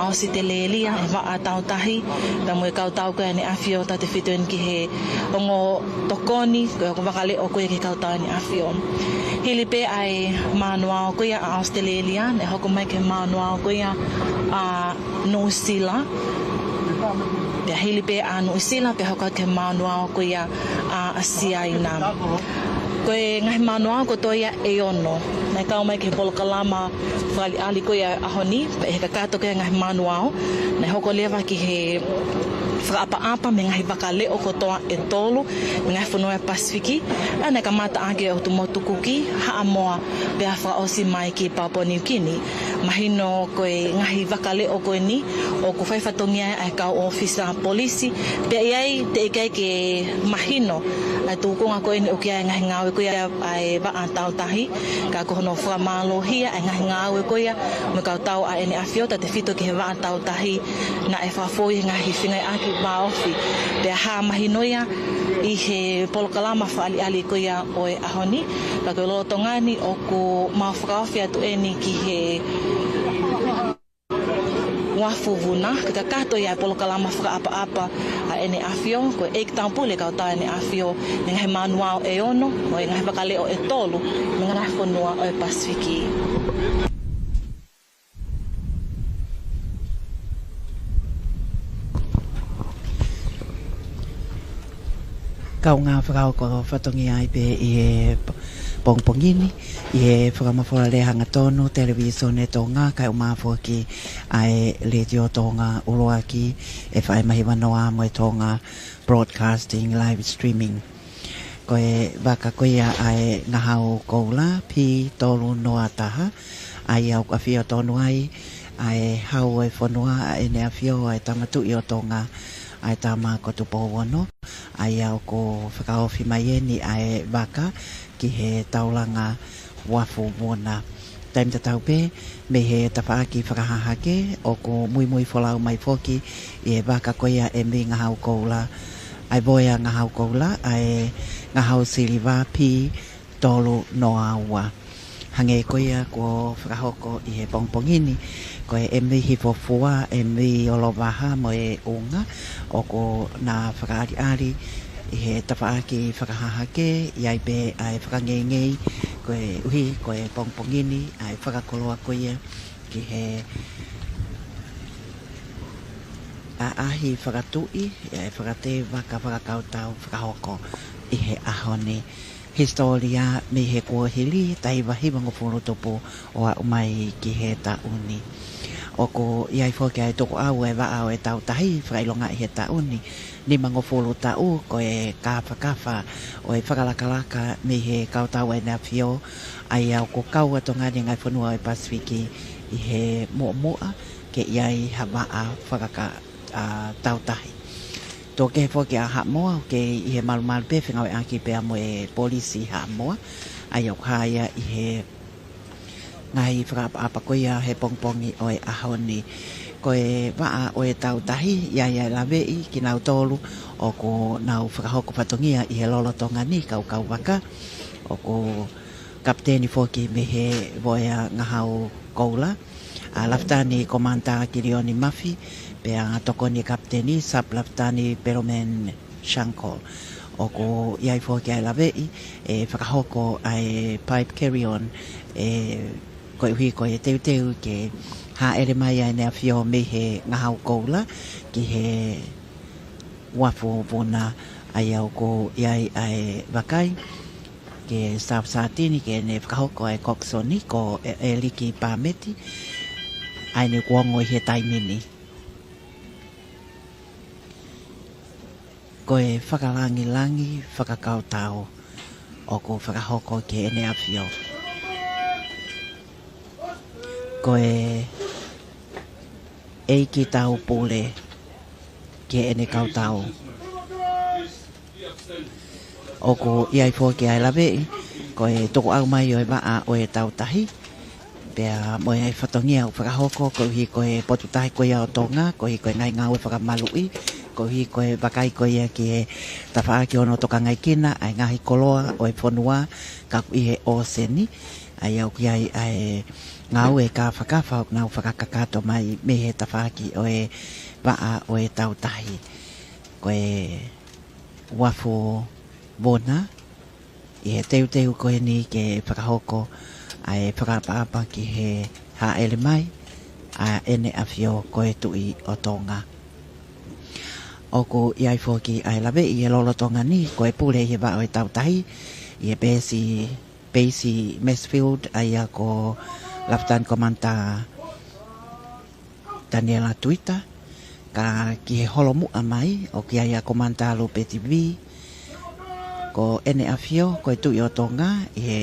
ausitelelia e wa a tau tahi pe mo e kautau koe ni awhio ta te whituen ki he ongo tokoni koe hoko wakale o koe ke kautau ni awhio. Hili pe ai manuao koe a Australia ne hoko mai ke manuao koe a New Zealand. Pea hili pe a New Zealand pe hoko ke manuao koe a Siaina. Koe ngahi manuao ko toia e ono. Nei kau mai ke polokalama whali ali koe a honi pe he kakato koe ngahi manuao. Nei hoko lewa ki he whakaapa me ngahi wakale o kotoa e tolu me ngahi whanua e Pasifiki a nei ka mata ake o tu motukuki haa moa pea whaosi mai ki Papua New Guinea mahino koe ngahi wakale o koe ni o ku whaifatongia ai kau ofisa polisi pea iai te ikai ke mahino ai tukunga koe ni o kia ngahi ngawe koe ai wa tau tahi ka kohono whamalo hia ai ngahi ngawe koe me kau tau a ene awhio ta te whito ki he wa tau tahi na e whafoi ngahi whingai aki maofi pea ha mahinoia i he polokalama whaali ali koia o e ahoni ka koe lolo tongani o ku mawhakaofi atu eni ki he wafu Vuna ka kato ia polokalama whakaapa a ene awhio koe eik tampule kau ta ene awhio me ngahi manuao e ono o e ngahi wakale o e tolu me ngahi whanua o e Pasifiki. Kau ngā whakao ko whatongi ai pe i e pongpongini, i e whakamawhora rehanga tonu, televisione Tonga, kai o mawhua ki ai radio Tonga uroa ki, e whai mahi wanoa mo e Tonga broadcasting, live streaming. Ko e waka koia ai ngahau koula, pi tolu noa taha, ai au awhio tonu ai hau e whanua, e ne awhio ai tamatu i o Tonga, ai tama ko Tupou wono ai au ko whakaofi mai eni ai waka ki he taulanga wafu Vuna taim te tau pe me he tawhaaki whakahahake o ko Moimoi wholau mai whoki i e waka koia e mi ngahau koula ai boia ngahau koula ai ngahau siliva pi tolu noa ua hange koia ko whakahoko i he pongpongini ko e mi hifofua e mi olowaha mo e unga o ko na whakaari i he tawhaaki whakahahake iai pe ai whakangengei ko e uhi ko e pongpongini ai whakakoloa koia ki he a ahi whakatui e whakate waka whakakautau whakahoko i he ahone historia me he kua hili tai wahi wango whono topo o a umai ki he tauni. O ko iai whoke ai toko au e wa au e tau tahi whakailonga i he tauni. Ni mango wholo tau ko e kafa o e whakalakalaka me he kautau e na whio ai au ko kaua tongani ngai whanua e Pasifiki i he moa ke iai hawaa whakaka tau tahi. tō ke fo ke a Hamoa ke I he malu pe whengawe aki pe amo e polisi Hamoa ai au kaya I he ngai whakapa koia he pongpongi o e ahoni ko e waa o e tautahi ia lawe I ki nau tolu o ko nau whakahoko patongia I he lolo tonga ni kau waka o ko kapteni foki me he voia ngahau koula a laftani komanta Kirioni Mafi pe a tokoni kapteni sub laftani Peromen Shankol o ko iai foki ai lawe e whakahoko ai pipe carry on e koe hui koe teu ke ha ere mai ai nea whio me he ngahau koula ki he wafo Vuna ai au ko iai ai wakai ke staff satini ke ne whakahoko ai koksoni ko e liki pāmeti ai ne kuongo he tainini ko e whakalangi whakakautao o ko whakahoko ke ene a whio ko e ki tau pule ke ene kautau o ko iai fo ke ai lawe ko e toko au mai o e waa o e tautahi pea mo e whatongia o whakahoko ko hi ko e potutahi ko ia o Tonga ko hi ko e ngai ngau e whakamalui ko hi ko e wakai ko ia ki e tawha ki ono toka ngai kina ai ngahi koloa o e whanua ka ku I he o seni ai au ki ai ai ngau e ka whakawha o ngau whakakakato mai me he tawhaki o e waa o e tautahi ko e wafo Vuna I he teu ko e ni ke whakahoko ai whakapapa ki he ha ele mai a ene a whio ko e tui o Tonga o ko iai foki ai lawe I he lolo Tonga ni ko e pule I he wa o e tautahi I he Basi Mansfield ai a ko Laftan Komanta Daniela Tuita ka ki he holomu a mai o ki ai a Komanta Lupe TV ko ene a whio ko e tui o Tonga I he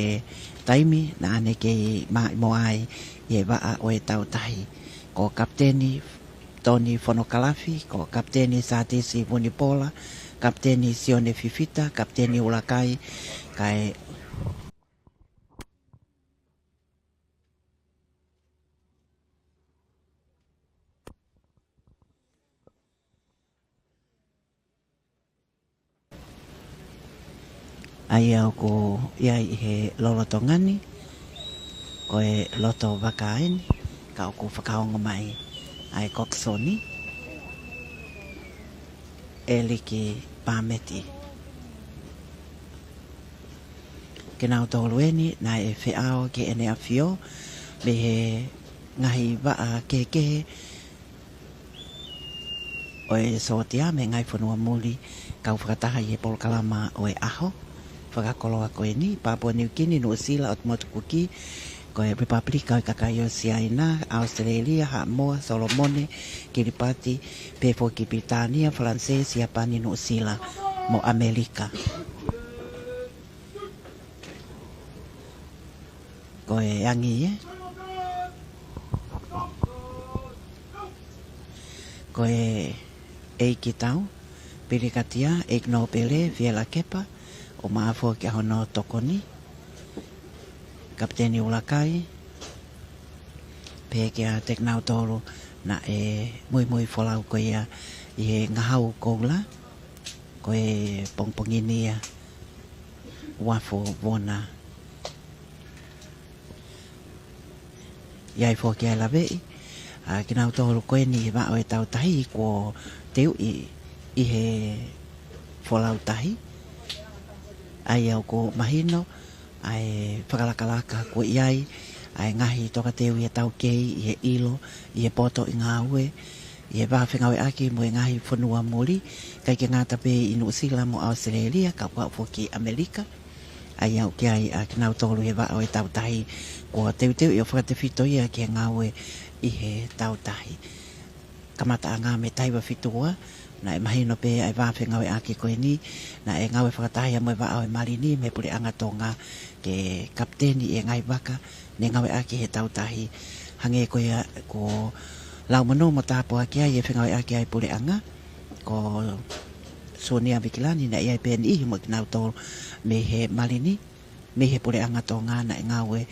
taimi na ane ke moai I he waa o e tautahi ko kapteni Tony Fonokalafi ko kapteni Satisi Vunipola kapteni Sione Fifita kapteni Ulakai kai ai au ko iai he lolo tongani ko e loto wakaini ka o ko whakaongo mai ai koksoni e liki pāmeti ke nau tōlueni na e whiao ke ene a whio me he ngahi waa ke o e sotia me ngai whanua muli kau whakataha I he polkalama o e aho whakakoloa ko e ni Papua New Guinea New Zealand o Motukuki ko e Republika o Kakaio Siaina Australia Samoa Solomone Kiribati Pefo ki Britania Francesi Japani New Zealand mo Amerika ko e angi ko e ki tau pirikatia ignopele viela kepa o maafo ki hono tokoni kapteni Ulakai pe ki a teknau tolu na e Moimoi folau ko ia I he ngahau koula ko e pongponginia wafo Vuna iai fo ki ai lawe a ki nau tolu ko e ni wa o e tautahi ko teu I he folau tahi ai au ko mahino ai whakalakalaka ko iai ai ngahi toka teu I he tau kei I he ilo I he poto I ngā ue I he whawhengawe aki mo e ngahi whanua mori kai ke ngāta pe I New Zealand mo Australia ka wau ki Amerika ai au ki ai a ki nau tolu he wa o e tautahi ko teu I o whakatewhito ia ki ngā ue I he tautahi kamata a ngā me taiwa whitua na e mahino pe ai whawhengawe aki koe ni na e ngawe whakatahi a moe wa au e marini me pule anga Tonga ke kapteni e ngai waka ne ngawe aki he tautahi hange koe ko lau mano mo tāpua ki ai e whengawe aki ai pule anga ko so nia vikilani na ia pen I mo kinau tol me he malini me he pule anga Tonga na ngawe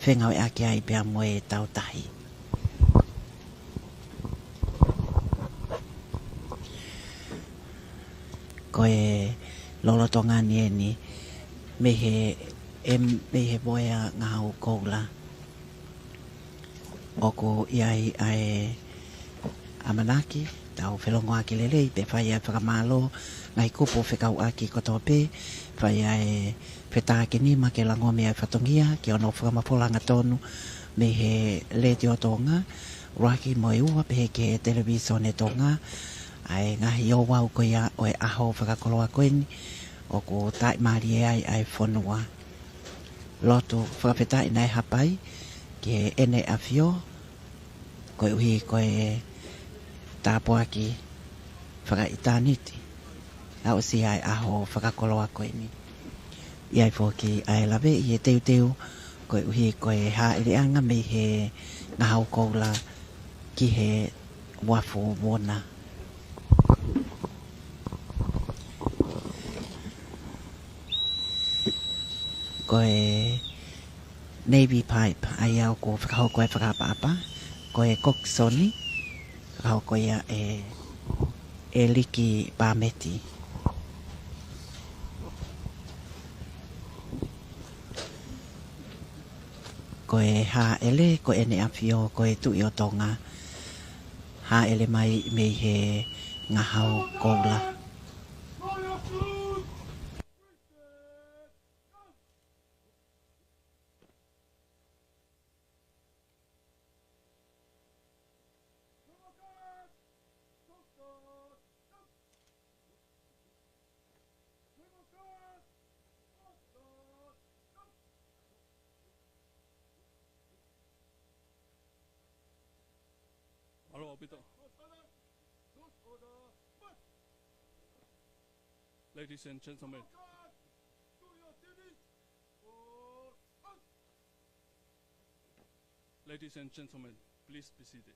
whengawe ake ai pia mo e tautahi. Ko e lolo Tonga ni ni me he boia ngau koula oko iai ai amanaki tau whelongo aki lele pe whai ai whakamalo ngai kupo whekau aki kotope whai ai whetake ni ma ke lango me ai whatongia ke ono whakamapolanga tonu me he leti o Tonga raki mo e ua pe ke television e Tonga ai ngahi o wau ko ia o e aho whakakoloa koeni o ko tai maari e ai whanua loto whakawhetai nai hapai ke ene awhio koe uhi koe tāpoaki whakaitaniti au si ai aho whakakoloa koeni iai fōki ai lawe I e teu koe uhi koe haereanga me he ngahau koula ki he wafu Vuna. Koe Navy pipe ai au ko whakahau koe whakapapa koe koksoni whakahau koe ia e liki pāmeti koe ha ele koe ene awhio koe tui o Tonga ha ele mai me he ngahau koula. Ladies and gentlemen, ladies and gentlemen, please be seated.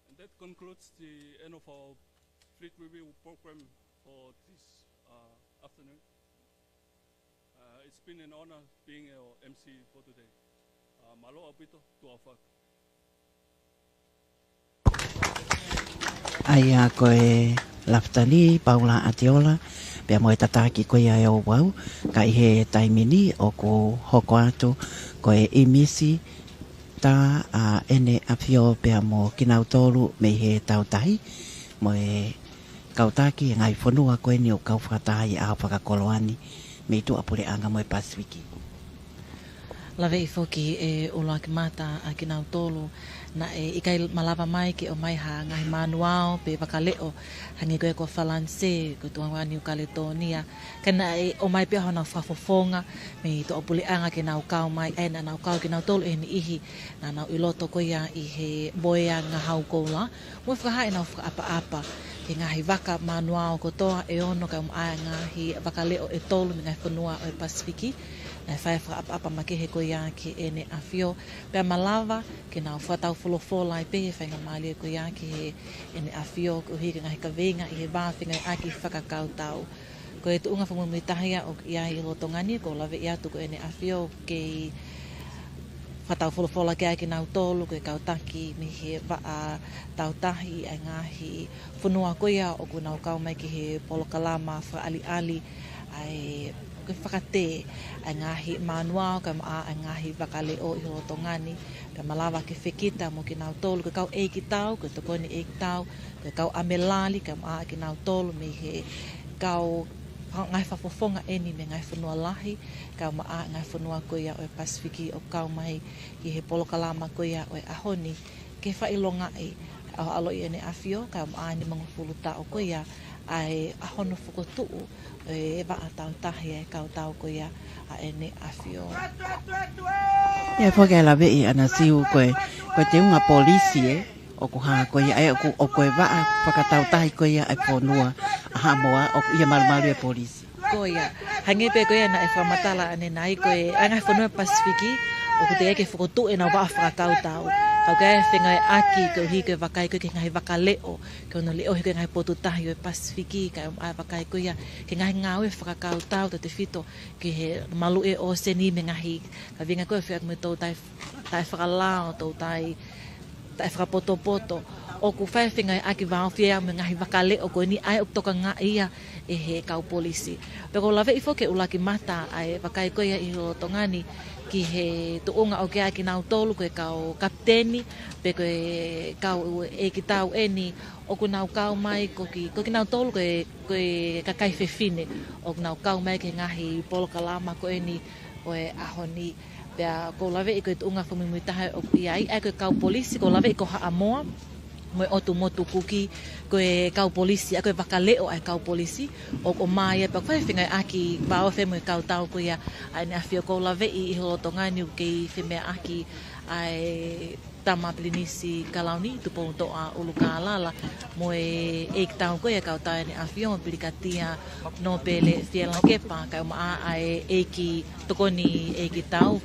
And that concludes the end of our fleet review program for this afternoon. It's been an honor being our MC for today. Malo abito tuafak. Aia koe laftani Paula Atiola pia moe tataki koe ai o wau kai he taimini o ko hoko atu koe imisi ta a ene awhio pia mo kinautolu me he tautahi moe kautaki ngai whanua koe ni o kau whatahi a whakakoloani me tu apure anga moe Pasifiki. Lawe I whoki e olo ake mata a kinautolu na e ikai malava mai ke o mai ha ngahi manuao pe wakaleo hangi koe ko Falanse ko tuanga New Caledonia kana e o mai pe hona whafofonga me to opuli anga ke nau kau mai e na nau kau ke nau tolu e ni ihi na nau iloto ko ia I he boia nga hau koula mo whakaha e nau whakaapa ke ngahi waka manuao ko toa e ono ka umaya ngahi wakaleo e tolu me ngahi whanua o e Pasifiki na whai whakaapa makehe ko ia ki ene awhio pia malava ke nau whatau wholofola I pehe whainga maali ko ia ki he ene awhio ko hika ngahi ka venga I he wāwhinga I aki whakakautau ko e tuunga whamumitahia o ia I lotongani ko lawe ia tu ko ene awhio ke whatau wholofola ke aki nau tolu ko e kautaki me he waa tautahi ai ngahi whanua ko ia o ko nau kau mai ki he polokalama whaali ai ko whakate ai ngahi manuao ka maa ai ngahi wakaleo I Tongani ka malawa ke whekita mo ki nau tolu ko kau e ki tau ko tokoni e ki tau ko kau amelali ka maa ki nau tolu me he kau ngai whafofonga eni me ngai whanua lahi ka maa ngai whanua ko ia o e Pasifiki o kau mai ki he polokalama ko ia o e ahoni ke whailonga I alo I ene awhio ka maa ni mga puluta o ko ia ai ahono whukotuu e waa tautahi e kautau ko ia a ene awhio. Ia whoke ala vei ana siu koe te unga polisi o ko haa koe ia o koe waa whakatautahi koe ia e whanua a hamoa o ia malumalu e polisi. Ko ia, hangepe ko ia na e whamatala ane nai koe angai whanua Pasifiki o ko te eke whukotuu e na waa whakautau. kau kai whengai aki kau hi koe wakai koe ke ngai wakaleo kau no leo hi koe ngai potutahi o Pasifiki kai ai wakai koe ia ke ngai ngau e whakakau tau te whito ke he malu e o seni me ngahi ka vinga koe whiak me tau tai whakalao tau tai whakapoto o ku whai whengai aki wao whia me ngahi wakaleo koe ni ai ok toka ngā ia e he kau polisi peko lawe i whoke ulaki mata ai wakai koe ia i ho tongani ki he tuunga o kia ki nau tolu koe kau kapteni pe koe kau e ki tau eni o ku nau kau mai ko ki nau tolu koe kakai whewhine o ku nau kau mai ke ngahi polokalama ko eni koe ahoni pea ko lawe i koe tuunga whumimutahe o ku iai ai koe kau polisi ko lawe i ko haa moa moe otu motu kuki koe kau polisi a koe wakaleo ai kau polisi o mai e pa koe whingai aki wao whe moe kau tau koe ai ne awhio ko lawe i holotongani u kei whemea aki ai tama plinisi kalauni Tupou toa Ulukalala moe e ki tau koe kau tau ne awhio pirikatia no pele whiela kepa kai maa ai e ki tokoni e ki tau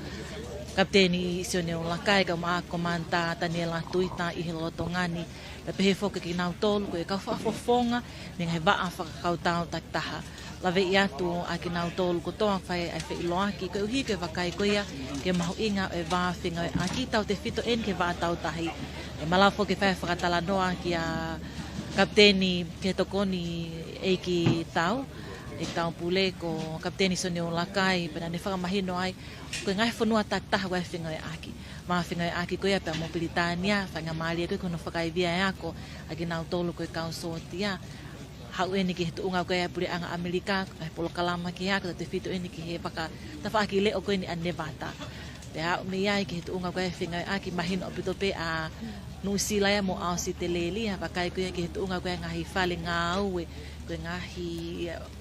Kapteni sione o lakai ka maa komanta tani Latu ita i holotongani e pehe whoka ki nau tolu koe kau whaafofonga me ngai waa whakakau tau taktaha lawe i atu a ki nau tolu ko toa whai ai whi iloaki koe uhi koe wakai koea ke mahu inga e waa whinga a ki tau te whito en ke waa tau tahi e malafo ke whai whakatala noa ki a kapteni ke tokoni e ki tau e tau pule ko kapteni sone o lakai pena ne whakamahino ai ko ngai whanua taktaha wai whinga e aki maa whinga e aki koea pia mobilitania whanga maali e koe kono whakaivia e ako a ki nau tolu koe kau sotia hau eni ki he tuunga koe e puri anga Amerika ai polo kalama ki haka te whito eni ki he whaka tawha aki leo koe ni a nevata pe hau me iai ki he tuunga koe e whinga e aki mahino o pito pe a nusilaya mo au si te leli ha wakai koe ki he tuunga koe ngahi whale ngā aue koe ngahi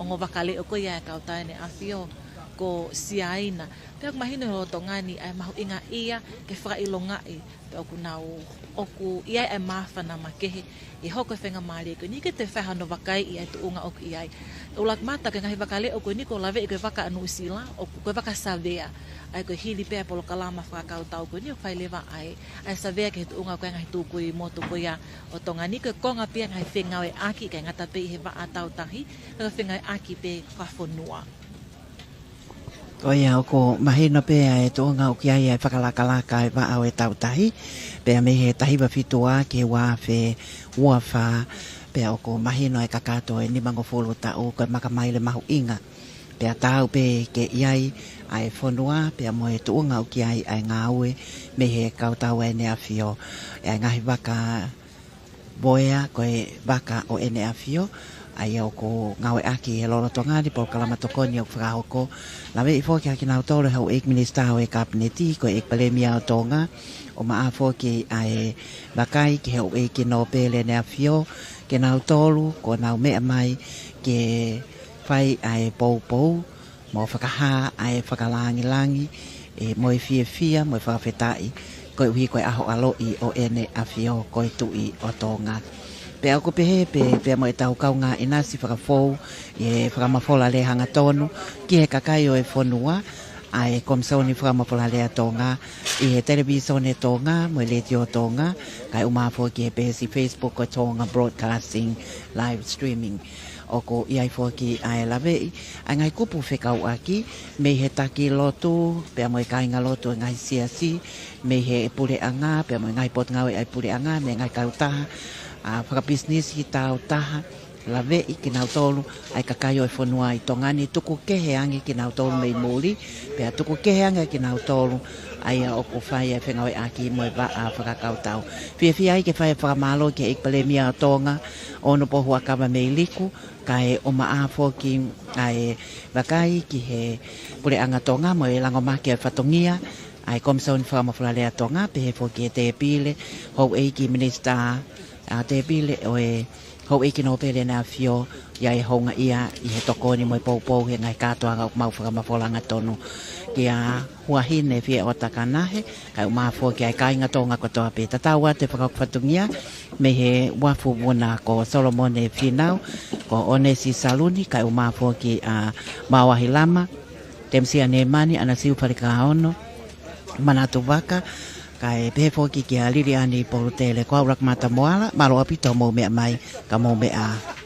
ongo wakale o koe e kau tae ne awhio ko siaina pe aku mahino ho tongani ai mahu inga ia ke whakailongai pe aku nau oku iai ai mawhana makehe i hoko whenga maari koe ni ke te whahano wakai i ai tuunga oku iai ulak mata ke ngahi wakale o koe ni ko lawe i koe waka anu usila o koe waka savea ai koe hili pea polo kalama whakakau tau koe ni o whai lewa ai savea ke he tuunga koe ngahi tūkui motu koe ia o tongani koe konga pia ngahi whengau e aki kai ngata pe i he waa tau tahi koe whenga e aki pe whawhonua Ko ia o ko mahino pea e toonga o ki ai e whakalakalaka e waa o e tautahi. Pea me he tahiwa fitua ke Wharf e Wharf pea o ko mahino e kakato e nimango folo tau ko e makamaile mahu inga. Pea tau pe ke iai ai whonua pea mo e toonga o ki ai ai ngāue me he kautau e ne awhio e ngahi waka boea ko e waka o e ne awhio. Ai au ko ngawe aki e loro tongani po kalama tokoni o whakahoko. Lawe i fōki aki nau tōre hau ek minista o e kabineti ko ek palemia o Tonga. O maa fōki ai wakai ki hau eki no pele ne awhio. Ke nau tōru ko nau mea mai ke whai ai pou mo whakaha ai whakalangi e moe fia moe whakawhetai. Ko e uhi koe aho aloi o ene awhio koe tui o Tonga. Pe ako pe mo e tau kau ngā inasi whakafou e whakamafola le hanga tonu ki he kakai o e whonua ai komsauni whakamafola le a Tonga i he televisione Tonga mo e leti o Tonga kai umafo ki he pesi Facebook o Tonga Broadcasting live streaming o ko iai fōki ai lawe ai ngai kupu whekau aki me he taki lotu pe mo e kainga lotu ngai siasi me he pure anga pe mo ngai pot ngawe ai pure anga me ngai kautaha whakabisnis ki tau taha lawe i ki nau tolu ai kakaio e whanua i tongani tuku kehe angi ki nau tolu mei muri pea tuku kehe angi ki nau tolu ai o ko whai e whengawe aki mo e waa whakakau tau whiawhia ai ke whai e whakamalo ke ik palemia o Tonga ono pohua kawa mei liku kai o maa ki ai wakai ki he pure anga Tonga mo e langomaki e whatongia ai komsauni whakamawhalea Tonga pe he whoki e te pile hou eiki minista a te pile o e hou eki no pele na fio ia e honga ia i he tokoni mo e pou he ngai katoa mau whakamawholanga tonu ki a huahine fia o takanahe kai umafo ki ai kainga tonga kotoa pe tataua te whakakwatungia me he wafu Vuna ko Solomon e Finau ko Onesi Saluni kai umafo ki a Mawahi Lama temsia ne mani ana siu parika ono manatu waka kai pefo ki kia liri ani polo tele kwa urak mata moala malo apito mo mea mai ka mo mea